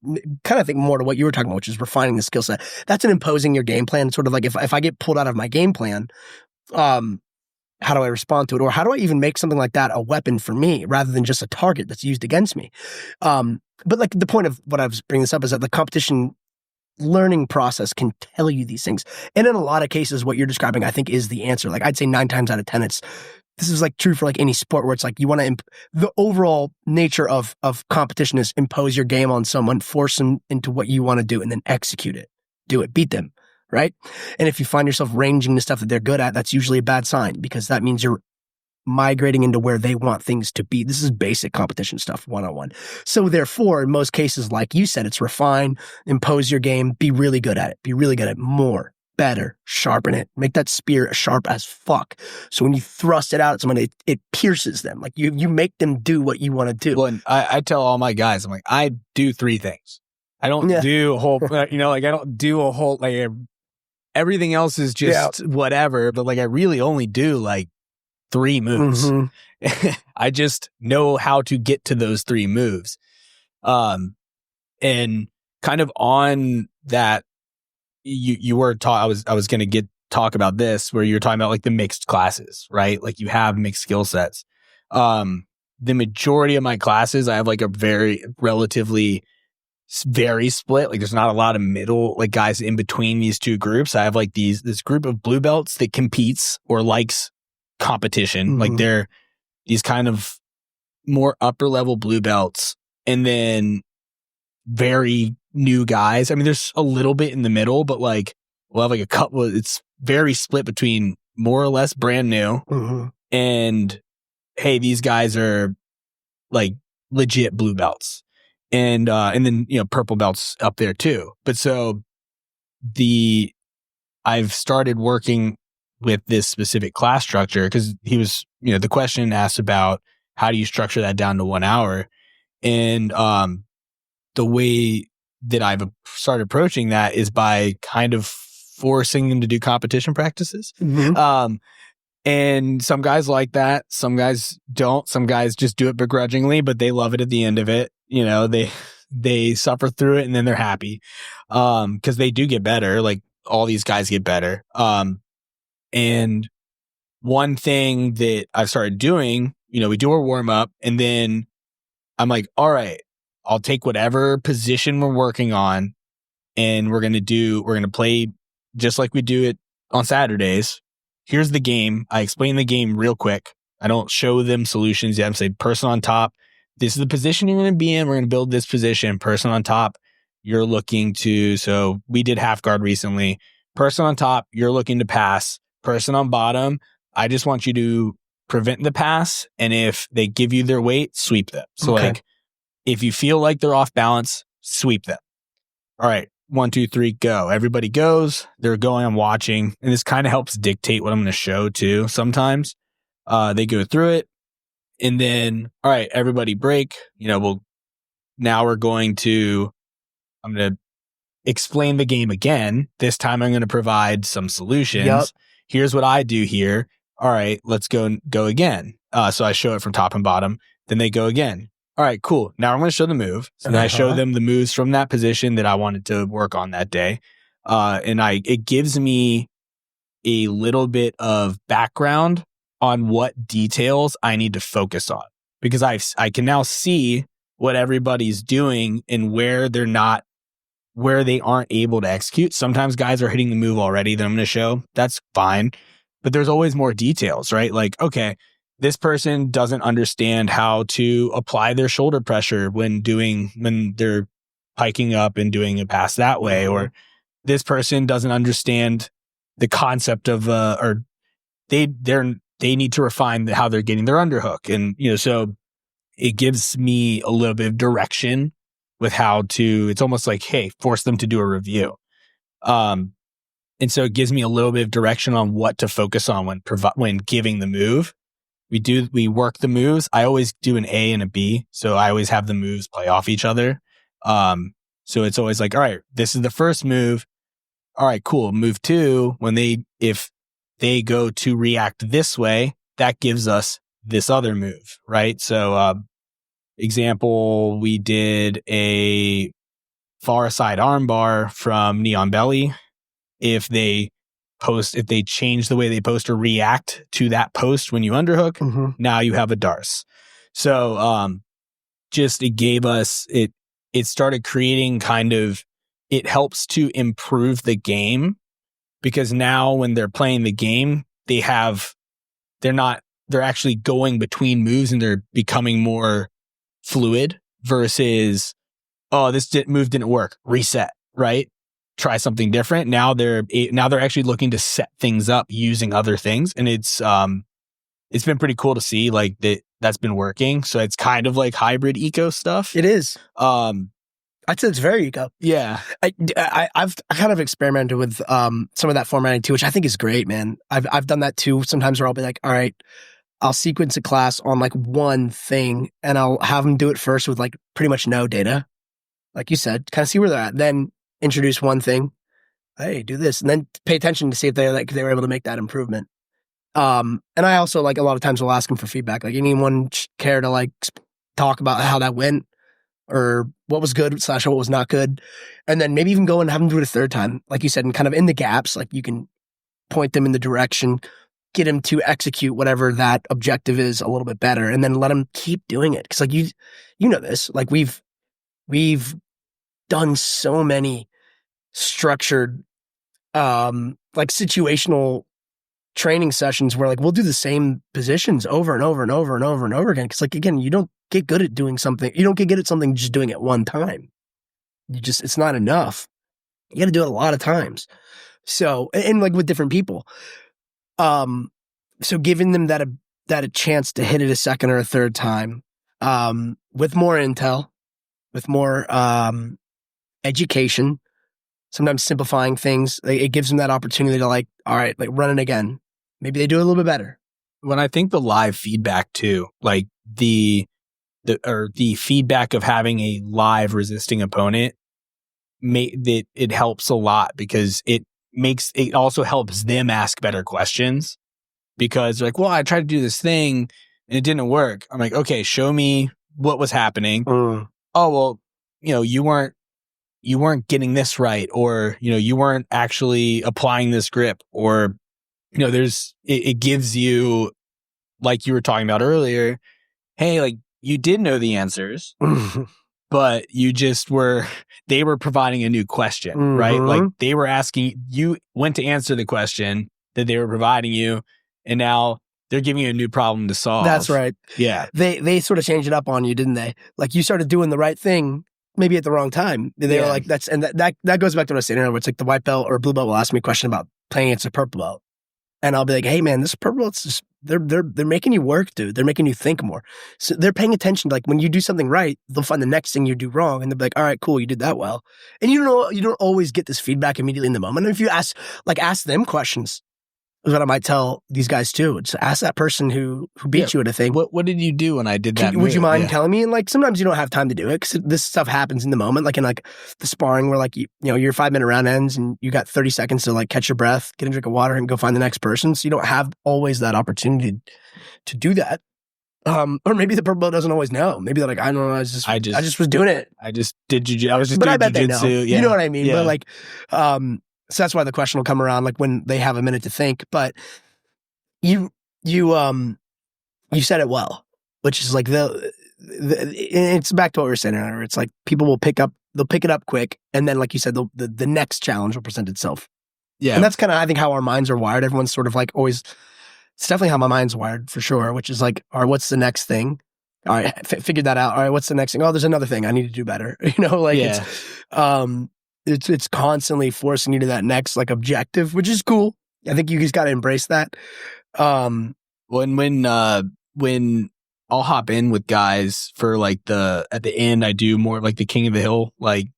kind of think more to what you were talking about, which is refining the skill set. That's an imposing your game plan. Sort of like if I get pulled out of my game plan, how do I respond to it? Or how do I even make something like that a weapon for me rather than just a target that's used against me? But like the point of what I was bringing this up is that the competition learning process can tell you these things. And in a lot of cases, what you're describing, I think, is the answer. Like I'd say 9 times out of 10, this is like true for like any sport where it's like you want to, the overall nature of competition is impose your game on someone, force them into what you want to do, and then execute it, do it, beat them. Right. And if you find yourself ranging the stuff that they're good at, that's usually a bad sign, because that means you're migrating into where they want things to be. This is basic competition stuff, one-on-one. So therefore, in most cases, like you said, it's refine, impose your game, be really good at it, more, better, sharpen it, make that spear sharp as fuck. So when you thrust it out at someone, it pierces them. Like you make them do what you want to do. Well, and I tell all my guys, I'm like, I do 3 things. I don't do a whole, I don't do a whole, like, everything else is just whatever, but like I really only do like 3 moves. Mm-hmm. I just know how to get to those 3 moves. And kind of on that, you were taught, I was going to talk about this, where you're talking about like the mixed classes, right? Like you have mixed skill sets. The majority of my classes, I have like a very split. Like there's not a lot of middle, like guys in between these 2 groups. I have like this group of blue belts that competes or likes competition. Mm-hmm. Like they're these kind of more upper level blue belts, and then very new guys. I mean, there's a little bit in the middle, but like we'll have like a couple. It's very split between more or less brand new and hey, these guys are like legit blue belts. And then, purple belts up there too. But so I've started working with this specific class structure, because he was, the question asked about how do you structure that down to 1 hour? And the way that I've started approaching that is by kind of forcing them to do competition practices. Mm-hmm. And some guys like that. Some guys don't. Some guys just do it begrudgingly, but they love it at the end of it. They suffer through it and then they're happy. Cause they do get better. Like all these guys get better. And one thing that I've started doing, we do our warm up, and then I'm like, all right, I'll take whatever position we're working on, and we're going to play just like we do it on Saturdays. Here's the game. I explain the game real quick. I don't show them solutions yet. I'm saying person on top, this is the position you're going to be in. We're going to build this position. Person on top, you're looking to, so we did half guard recently. Person on top, you're looking to pass. Person on bottom, I just want you to prevent the pass. And if they give you their weight, sweep them. So like, if you feel like they're off balance, sweep them. All right, 1, 2, 3, go. Everybody goes. They're going. I'm watching, and this kind of helps dictate what I'm going to show too. Sometimes they go through it, and then all right, everybody break. Now we're going to. I'm going to explain the game again. This time I'm going to provide some solutions. Yep. Here's what I do here. All right, let's go again. So I show it from top and bottom. Then they go again. All right, cool. Now I'm going to show the move. So then I show them the moves from that position that I wanted to work on that day. And it gives me a little bit of background on what details I need to focus on, because I can now see what everybody's doing and where they aren't able to execute. Sometimes guys are hitting the move already that I'm going to show. That's fine. But there's always more details, right? Like, okay, this person doesn't understand how to apply their shoulder pressure when they're hiking up and doing a pass that way. Or this person doesn't understand the concept of, or they need to refine how they're getting their underhook. And, so it gives me a little bit of direction with how to, it's almost like, hey, force them to do a review. And so it gives me a little bit of direction on what to focus on when giving the move. We work the moves. I always do an A and a B. So I always have the moves play off each other. So it's always like, all right, this is the first move. All right, cool. Move 2, if they go to react this way, that gives us this other move, right? So, example, we did a far side armbar from knee on belly. If they change the way they post or react to that post when you underhook, now you have a darce. So, it gave us, it started creating it helps to improve the game, because now when they're playing the game, they're actually going between moves and they're becoming more fluid versus, this move didn't work, reset, right? Try something different. Now they're actually looking to set things up using other things. And it's been pretty cool to see like that's been working. So it's kind of like hybrid eco stuff. It is. I'd say it's very eco. Yeah. I've kind of experimented with some of that formatting too, which I think is great, man. I've done that too. Sometimes where I'll be like, all right, I'll sequence a class on like one thing and I'll have them do it first with like pretty much no data. Like you said, kind of see where they're at. Then introduce one thing. Hey, do this. And then pay attention to see if they were able to make that improvement. And I also like a lot of times will ask them for feedback. Like anyone care to like talk about how that went or what was good / what was not good. And then maybe even go and have them do it a third time. Like you said, and kind of in the gaps, like you can point them in the direction, get them to execute whatever that objective is a little bit better, and then let them keep doing it. Cause like you know this, like we've done so many structured, like situational training sessions where like we'll do the same positions over and over and over and over and over again. Cause like, again, you don't get good at doing something. You don't get good at something just doing it one time. It's not enough. You got to do it a lot of times. So, and like with different people. So giving them that a chance to hit it a second or a third time, with more intel, with more, education, sometimes simplifying things, it gives them that opportunity to like, all right, like run it again. Maybe they do it a little bit better. When I think the live feedback too, like the feedback of having a live resisting opponent, it helps a lot because it also helps them ask better questions, because they're like, well, I tried to do this thing and it didn't work. I'm like, okay, show me what was happening. Oh, well, you weren't getting this right, or, you weren't actually applying this grip, or, it gives you, like you were talking about earlier, hey, like you did know the answers, but they were providing a new question, right? Like they were asking, you went to answer the question that they were providing you, and now they're giving you a new problem to solve. That's right. Yeah. They sort of changed it up on you, didn't they? Like you started doing the right thing, maybe at the wrong time. They were like, that goes back to what I was saying earlier. It's like the white belt or blue belt will ask me a question about playing against a purple belt. And I'll be like, hey man, this purple belt's just they're making you work, dude. They're making you think more. So they're paying attention. Like when you do something right, they'll find the next thing you do wrong, and they'll be like, "All right, cool, you did that well." And you don't always get this feedback immediately in the moment. And if you ask them questions, is what I might tell these guys too. Just ask that person who beat you at a thing. What did you do when I did that? Would you mind telling me? And like sometimes you don't have time to do it because this stuff happens in the moment. Like in like the sparring where like your 5-minute round ends and you got 30 seconds to like catch your breath, get a drink of water, and go find the next person. So you don't have always that opportunity to do that. Or maybe the purple belt doesn't always know. Maybe they're like, I don't know. I just was doing it. I just did Jiu-Jitsu. I was just but doing I bet Jiu-Jitsu. they know. Yeah. You know what I mean? Yeah. But like, so that's why the question will come around like when they have a minute to think. But you said it well, which is like it's back to what we were saying earlier. It's like people will pick it up quick, and then like you said, the next challenge will present itself. Yeah, and that's kind of I think how our minds are wired. Everyone's sort of like always. It's definitely how my mind's wired for sure. Which is like, all right, what's the next thing? All right, figured that out. All right, what's the next thing? Oh, there's another thing I need to do better. It's constantly forcing you to that next like objective, which is cool. I think you just got to embrace that. When I'll hop in with guys for like at the end, I do more like the King of the Hill, like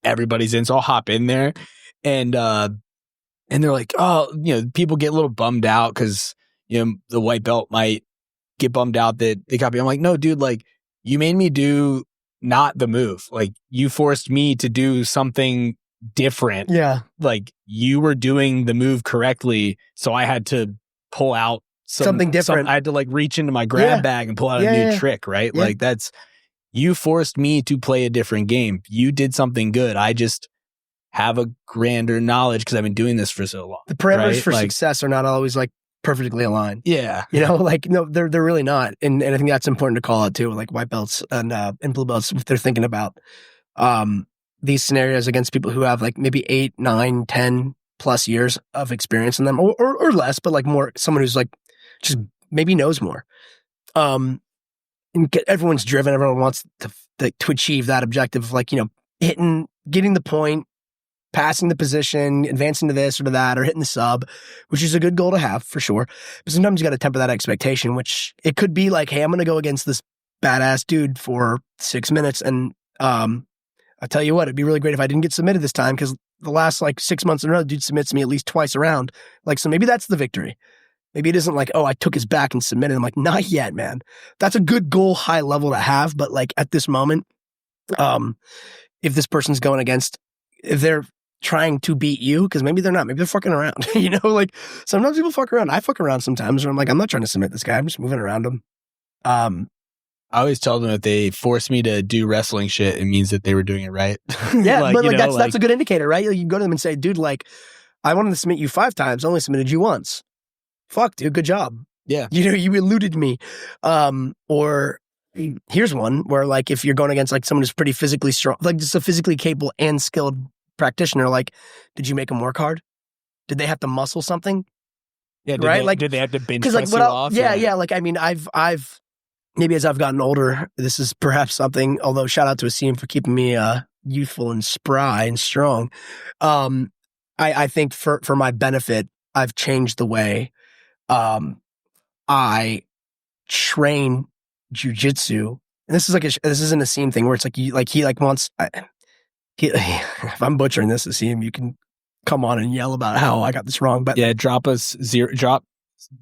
everybody's in, so I'll hop in there, and they're like, oh, people get a little bummed out because the white belt might get bummed out that they copy. I'm like, no, dude, like you made me do not the move, like you forced me to do something different. Yeah, like you were doing the move correctly, so I had to pull out something different. I had to like reach into my grab bag and pull out a new trick, right? Yeah. Like you forced me to play a different game. You did something good. I just have a grander knowledge because I've been doing this for so long. The parameters for success are not always like perfectly aligned. Yeah. Like no, they're really not. And I think that's important to call out too, like white belts and blue belts, if they're thinking about these scenarios against people who have like maybe 8, 9, 10 plus years of experience in them or less, but like more someone who's like just maybe knows more. And everyone's driven. Everyone wants to achieve that objective of like, getting the point, passing the position, advancing to this or to that, or hitting the sub, which is a good goal to have for sure. But sometimes you got to temper that expectation, which it could be like, hey, I'm going to go against this badass dude for 6 minutes. And I'll tell you what, it'd be really great if I didn't get submitted this time because the last like 6 months in a row, dude submits me at least twice around. Like, so maybe that's the victory. Maybe it isn't like, oh, I took his back and submitted. I'm like, not yet, man. That's a good goal, high level to have. But like at this moment, if this person's going against, if they're trying to beat you, because maybe they're not, maybe they're fucking around, like sometimes people fuck around. I fuck around sometimes where I'm like, I'm not trying to submit this guy. I'm just moving around him. I always tell them if they force me to do wrestling shit, it means that they were doing it right. Yeah, but like that's a good indicator, right? You can go to them and say, dude, like I wanted to submit you 5 times, I only submitted you once. Fuck, dude, good job. Yeah. You eluded me. Or here's one where like if you're going against like someone who's pretty physically strong, like just a physically capable and skilled practitioner, like, did you make them work hard? Did they have to muscle something? Yeah, right? Did they have to bench press you off? Yeah. Like, I mean, I've maybe as I've gotten older, this is perhaps something, although shout out to Asim for keeping me youthful and spry and strong. I think for my benefit, I've changed the way I train Jiu-Jitsu. And this isn't a Asim thing where it's like he wants. If I'm butchering this, Asim, you can come on and yell about how I got this wrong. But yeah, drop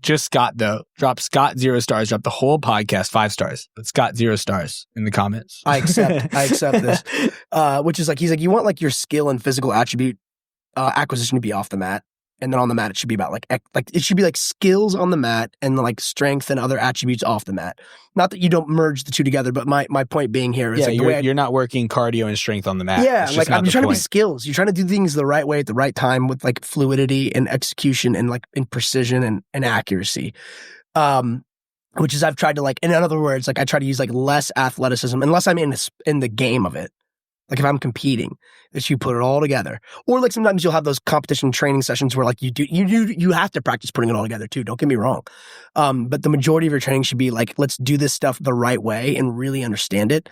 just Scott though. Drop Scott 0 stars. Drop the whole podcast 5 stars. But Scott 0 stars in the comments. I accept this. Which is like he's like, you want like your skill and physical attribute acquisition to be off the mat. And then on the mat, it should be about like it should be like skills on the mat and like strength and other attributes off the mat. Not that you don't merge the two together, but my point being here is you're not working cardio and strength on the mat. Yeah, like I'm trying to be skills. You're trying to do things the right way at the right time with like fluidity and execution and like in precision and accuracy. Which is I've tried to like, in other words, like I try to use like less athleticism unless I'm in the game of it. Like if I'm competing, that you put it all together. Or like sometimes you'll have those competition training sessions where like you have to practice putting it all together too. Don't get me wrong. But the majority of your training should be like, let's do this stuff the right way and really understand it.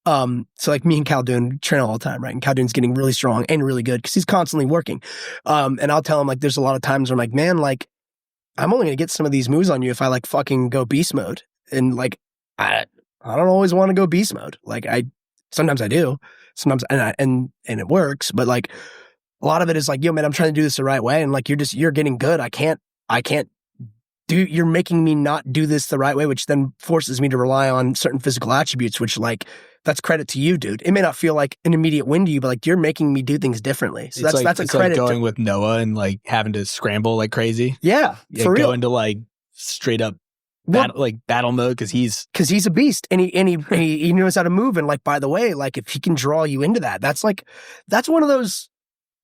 So like me and Khaldoon train all the time, right? And Khaldoon's getting really strong and really good because he's constantly working. And I'll tell him like there's a lot of times where I'm like, man, like I'm only gonna get some of these moves on you if I like fucking go beast mode. And like I don't always want to go beast mode. Like sometimes I do. Sometimes and it works, but like a lot of it is like, yo, man, I'm trying to do this the right way. And like you're getting good. I can't you're making me not do this the right way, which then forces me to rely on certain physical attributes, which like, that's credit to you, dude. It may not feel like an immediate win to you, but like you're making me do things differently. So that's a credit. Like going with Noah and like having to scramble like crazy. Yeah, for real. Go into like straight up battle mode because he's a beast and he knows how to move. And like, by the way, like if he can draw you into that, that's one of those.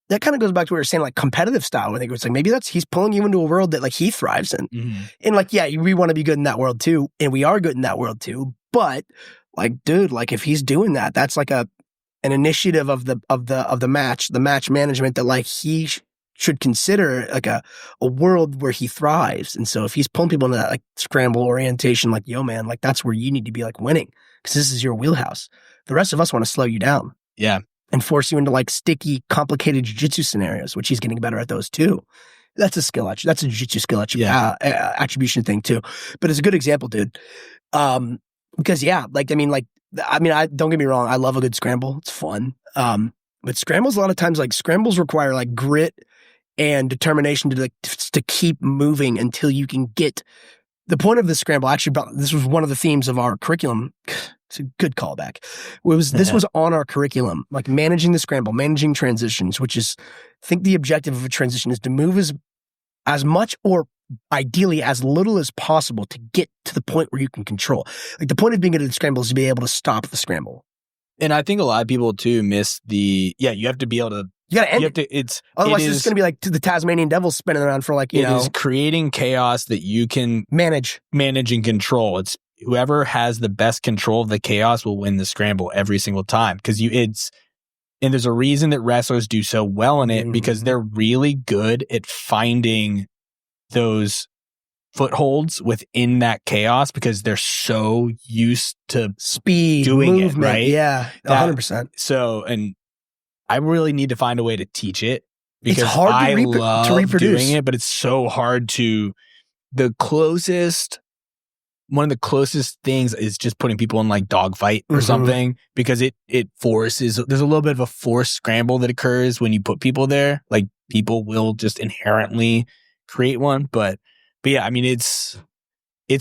That kind of goes back to what we were saying, like competitive style. I think it's like maybe he's pulling you into a world that like he thrives in. Mm-hmm. And like, yeah, we want to be good in that world too. And we are good in that world too. But like, dude, like if he's doing that, that's like an initiative of the match management that like he should consider like a world where he thrives. And so if he's pulling people into that like scramble orientation, like, yo, man, like that's where you need to be like winning because this is your wheelhouse. The rest of us want to slow you down. Yeah. And force you into like sticky, complicated jiu-jitsu scenarios, which he's getting better at those too. That's a skill. That's a jiu-jitsu skill attribution thing too. But it's a good example, dude. Because I don't get me wrong. I love a good scramble. It's fun. But scrambles a lot of times, like scrambles require like grit and determination to keep moving until you can get the point of the scramble. Actually, this was one of the themes of our curriculum. It's a good callback. This was on our curriculum, like managing the scramble, managing transitions, which is, I think the objective of a transition is to move as much or ideally as little as possible to get to the point where you can control. Like the point of being good at the scramble is to be able to stop the scramble. And I think a lot of people too miss you have to be able to. You gotta end it. Otherwise, it's going to be like the Tasmanian devil spinning around for like, you know. It is creating chaos that you can manage and control. It's whoever has the best control of the chaos will win the scramble every single time. And there's a reason that wrestlers do so well in it because they're really good at finding those footholds within that chaos because they're so used to speed, doing movement, it, right? Yeah, 100%. So, and I really need to find a way to teach it because it's hard I to love reproduce. doing it, but it's so hard to. One of the closest things is just putting people in like dogfight or something because it forces. There's a little bit of a forced scramble that occurs when you put people there. Like people will just inherently create one, but yeah, I mean it's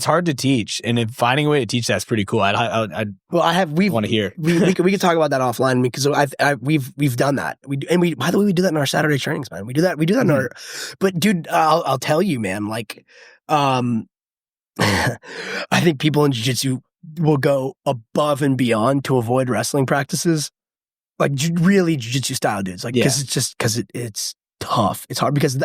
hard to teach, and finding a way to teach that's pretty cool. I want to hear. we can talk about that offline because we've done that. By the way, we do that in our Saturday trainings, man. We do that in our. But dude, I'll tell you, man. Like, I think people in jiu-jitsu will go above and beyond to avoid wrestling practices, like really jiu-jitsu style dudes. Like, because it's tough. It's hard because,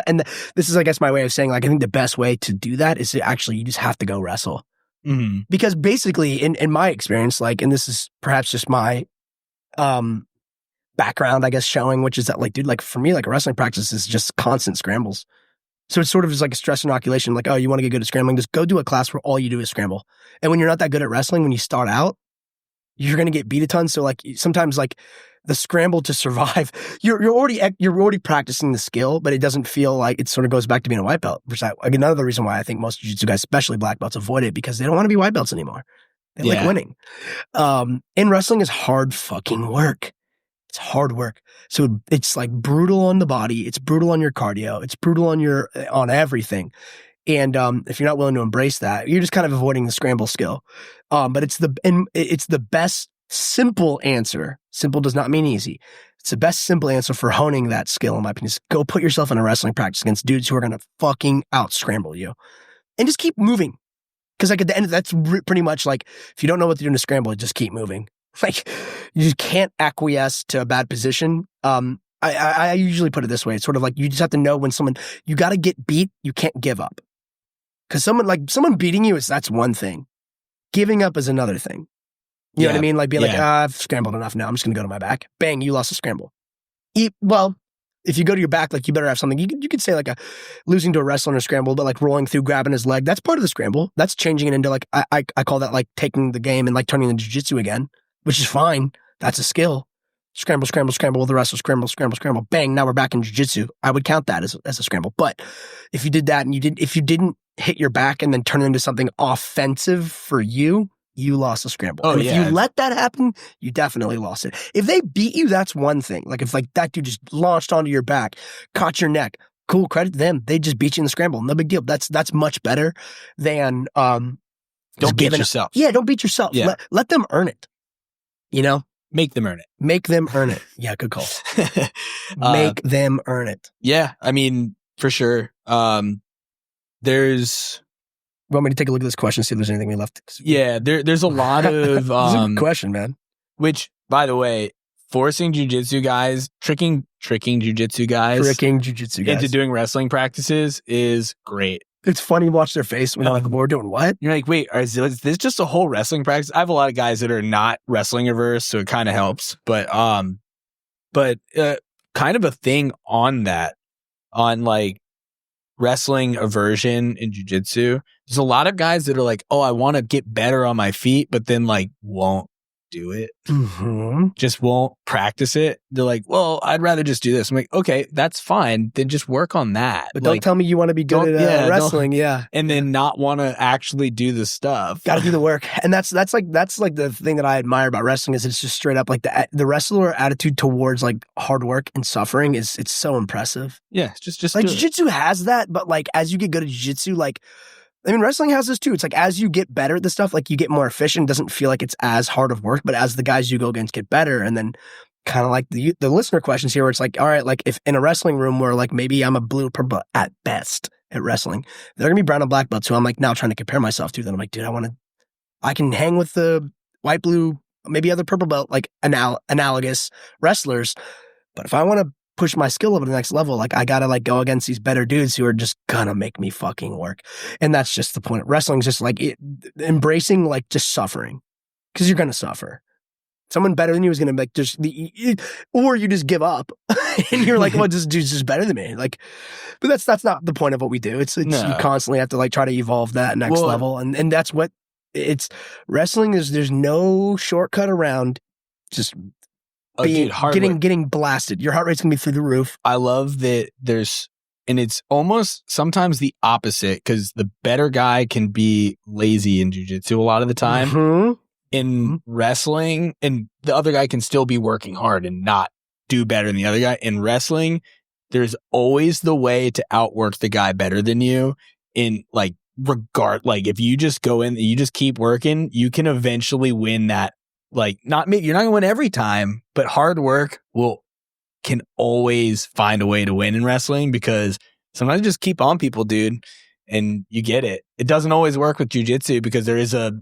this is, I guess, my way of saying, like, I think the best way to do that is to actually, you just have to go wrestle. Mm-hmm. Because basically, in my experience, like, and this is perhaps just my background, I guess, showing, which is that, like, dude, like, for me, like, a wrestling practice is just constant scrambles. So it's sort of just like a stress inoculation, like, oh, you want to get good at scrambling, just go do a class where all you do is scramble. And when you're not that good at wrestling, when you start out, you're going to get beat a ton. So like sometimes like the scramble to survive, you're already practicing the skill, but it doesn't feel like it sort of goes back to being a white belt. Which another reason why I think most jiu-jitsu guys, especially black belts, avoid it because they don't want to be white belts anymore. They like winning. And wrestling is hard fucking work. It's hard work. So it's like brutal on the body. It's brutal on your cardio. It's brutal on everything. And if you're not willing to embrace that, you're just kind of avoiding the scramble skill. But it's the best simple answer. Simple does not mean easy. It's the best simple answer for honing that skill, in my opinion. Is go put yourself in a wrestling practice against dudes who are going to fucking out scramble you, and just keep moving. Because like at the end, that's pretty much like if you don't know what to do in a scramble, just keep moving. Like you just can't acquiesce to a bad position. I usually put it this way. It's sort of like you just have to know when you got to get beat. You can't give up. Because someone beating you that's one thing. Giving up is another thing. You know what I mean? Like being like, I've scrambled enough now. I'm just going to go to my back. Bang, you lost a scramble. Well, if you go to your back, like you better have something. You could say like losing to a wrestler in a scramble, but like rolling through, grabbing his leg. That's part of the scramble. That's changing it into like, I call that like taking the game and like turning into jiu-jitsu again, which is fine. That's a skill. scramble, scramble, scramble with the wrestler, scramble, scramble, scramble, bang. Now we're back in jiu-jitsu. I would count that as a scramble. But if you did that and if you didn't hit your back and then turn it into something offensive for you, you lost a scramble. Oh, and yeah. if you let that happen, you definitely lost it. If they beat you, that's one thing. Like if like that dude just launched onto your back, caught your neck, cool, credit to them. They just beat you in the scramble. No big deal. That's much better than don't beat yourself. Yeah, don't beat yourself. Yeah. Let them earn it. You know? Make them earn it. Make them earn it. Yeah, good call. Make them earn it. Yeah, I mean, for sure. There's... You want me to take a look at this question, see if there's anything we left? Yeah, there's a lot of... This is a good question, man. Which, by the way, forcing jiu-jitsu guys, tricking jiu-jitsu guys... into doing wrestling practices is great. It's funny to watch their face when they're like, we're doing what? You're like, wait, is this just a whole wrestling practice? I have a lot of guys that are not wrestling averse, so it kind of helps. But kind of a thing on that, on like wrestling aversion in jiu-jitsu. There's a lot of guys that are like, oh, I want to get better on my feet, but then like won't do it. Mm-hmm. Just won't practice it. They're like, well, I'd rather just do this. I'm like, okay, that's fine. Then just work on that. But don't tell me you want to be good at wrestling. Yeah. And then not want to actually do the stuff. Got to do the work. And that's like the thing that I admire about wrestling is it's just straight up like the wrestler attitude towards like hard work and suffering it's so impressive. Yeah. Just like jiu-jitsu has that, but like as you get good at jiu-jitsu, like I mean, wrestling has this too. It's like as you get better at this stuff, like you get more efficient. It doesn't feel like it's as hard of work, but as the guys you go against get better, and then kind of like the listener questions here, where it's like, all right, like if in a wrestling room where like maybe I'm a blue or purple at best at wrestling, they're gonna be brown and black belts who I'm like now trying to compare myself to. Then I'm like, dude, I can hang with the white, blue, maybe other purple belt like analogous wrestlers, but if I want to push my skill up to the next level, like I gotta like go against these better dudes who are just gonna make me fucking work. And that's just the point. Wrestling's just like embracing like just suffering, because you're gonna suffer. Someone better than you is gonna like or you just give up and you're like, well, this dude's just better than me. Like, but that's not the point of what we do. It's no. You constantly have to like try to evolve that next level, and that's what it's wrestling is. There's no shortcut around just. Getting blasted. Your heart rate's gonna be through the roof. I love that and it's almost sometimes the opposite, because the better guy can be lazy in jiu-jitsu a lot of the time. Mm-hmm. In wrestling, and the other guy can still be working hard and not do better than the other guy. In wrestling, there's always the way to outwork the guy better than you in like if you just go in, you just keep working, you can eventually win that. Like you're not gonna win every time, but hard work can always find a way to win in wrestling, because sometimes you just keep on people, dude, and you get it. It doesn't always work with jiu-jitsu because there is a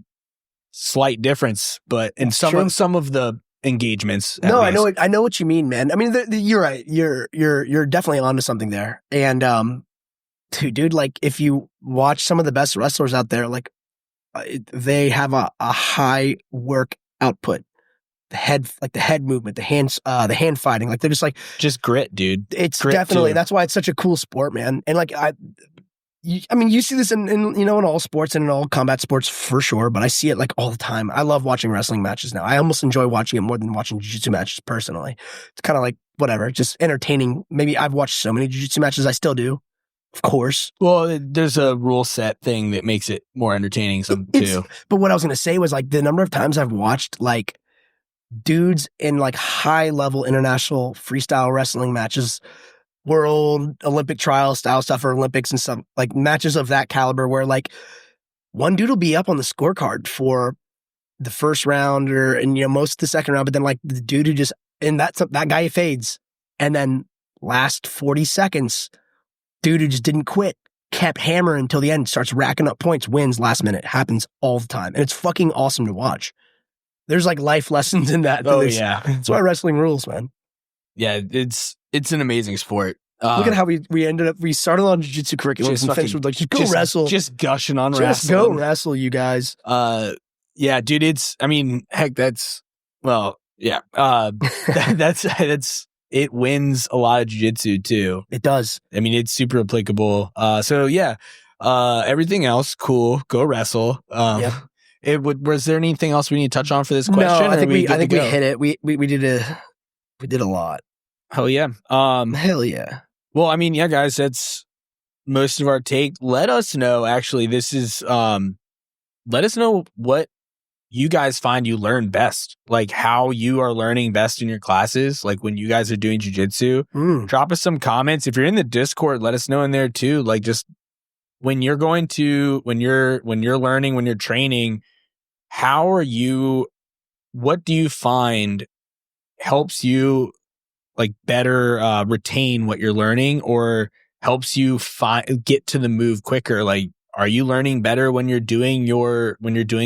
slight difference, but in some of the engagements. No, I know what you mean, man. I mean, you're right. You're definitely onto something there. And dude, like if you watch some of the best wrestlers out there, like they have a high work output, the head movement, the hand fighting, like they're just grit, dude. It's grit definitely too. That's why it's such a cool sport, man. And like you see this in in all sports and in all combat sports for sure, but I see it like all the time. I love watching wrestling matches now. I almost enjoy watching it more than watching jiu-jitsu matches personally. It's kind of like whatever, just entertaining. Maybe I've watched so many jiu-jitsu matches, I still do. Of course. Well, there's a rule set thing that makes it more entertaining too. But what I was going to say was like the number of times I've watched like dudes in like high level international freestyle wrestling matches, world Olympic trial style stuff, or Olympics and stuff, like matches of that caliber where like one dude will be up on the scorecard for the first round and most of the second round, but then like the dude who just, and that guy fades, and then last 40 seconds, dude who just didn't quit, kept hammering until the end, starts racking up points, wins last minute. Happens all the time. And it's fucking awesome to watch. There's like life lessons in that. Oh, yeah. That's why wrestling rules, man. Yeah, it's an amazing sport. Look at how we started on jiu-jitsu curriculum and finished with like, just go wrestle. Just gushing on wrestling. Just go wrestle, you guys. Yeah, dude, heck, that's, well, yeah. It wins a lot of jiu-jitsu too. It does. I mean, it's super applicable. So yeah, everything else, cool. Go wrestle. Yep. Was there anything else we need to touch on for this question? No, I think we hit it. We did We did a lot. Hell yeah. Hell yeah. Well, I mean, yeah, guys, that's most of our take. Let us know. Actually, this is let us know what you guys find you learn best, like how you are learning best in your classes, like when you guys are doing jiu-jitsu. Drop us some comments. If you're in the Discord, let us know in there too. Like, just when you're learning, when you're training, what do you find helps you like better retain what you're learning, or helps you get to the move quicker? Like, are you learning better when you're doing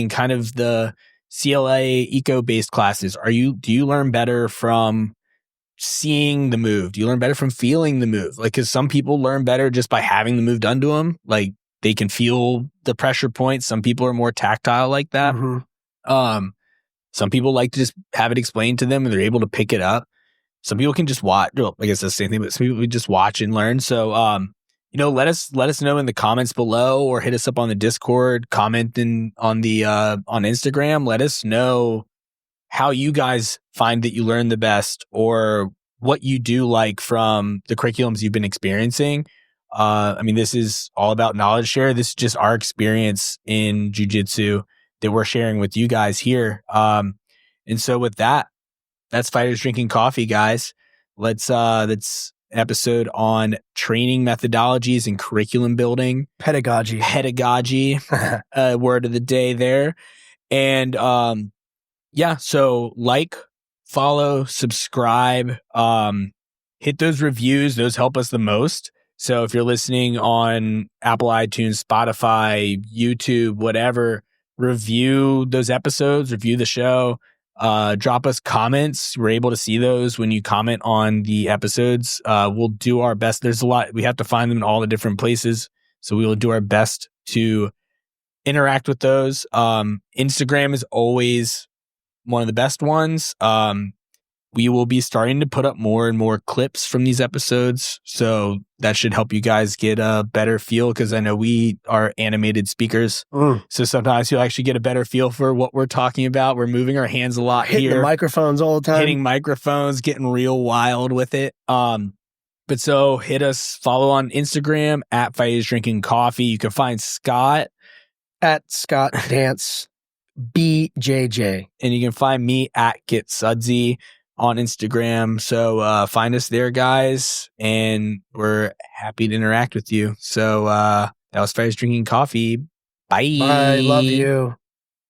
kind of the CLA eco based classes? Do you learn better from seeing the move? Do you learn better from feeling the move? Like, cause some people learn better just by having the move done to them. Like, they can feel the pressure points. Some people are more tactile like that. Some people like to just have it explained to them and they're able to pick it up. Some people can just watch. Well, I guess that's the same thing, but some people just watch and learn. So, let us know in the comments below, or hit us up on the Discord, comment on Instagram. Let us know how you guys find that you learn the best, or what you do like from the curriculums you've been experiencing. I mean, this is all about knowledge share. This is just our experience in jiu-jitsu that we're sharing with you guys here. And so with that, that's Fighters Drinking Coffee, guys. That's episode on training methodologies and curriculum building. Pedagogy. Word of the day there. And so like, follow, subscribe, hit those reviews. Those help us the most. So if you're listening on Apple, iTunes, Spotify, YouTube, whatever, review those episodes, review the show. Drop us comments. We're able to see those when you comment on the episodes. We'll do our best. There's a lot. We have to find them in all the different places. So we will do our best to interact with those. Instagram is always one of the best ones. We will be starting to put up more and more clips from these episodes. So that should help you guys get a better feel, because I know we are animated speakers. So sometimes you'll actually get a better feel for what we're talking about. We're moving our hands a lot hitting here. The microphones all the time. Hitting microphones, getting real wild with it. But so hit us, follow on Instagram at Fighters Drinking Coffee. You can find Scott at Scott Dance BJJ. And you can find me at Get Sudsy on Instagram. So find us there, guys, and we're happy to interact with you. So that was Fighters Drinking Coffee. Bye. Bye. Love you.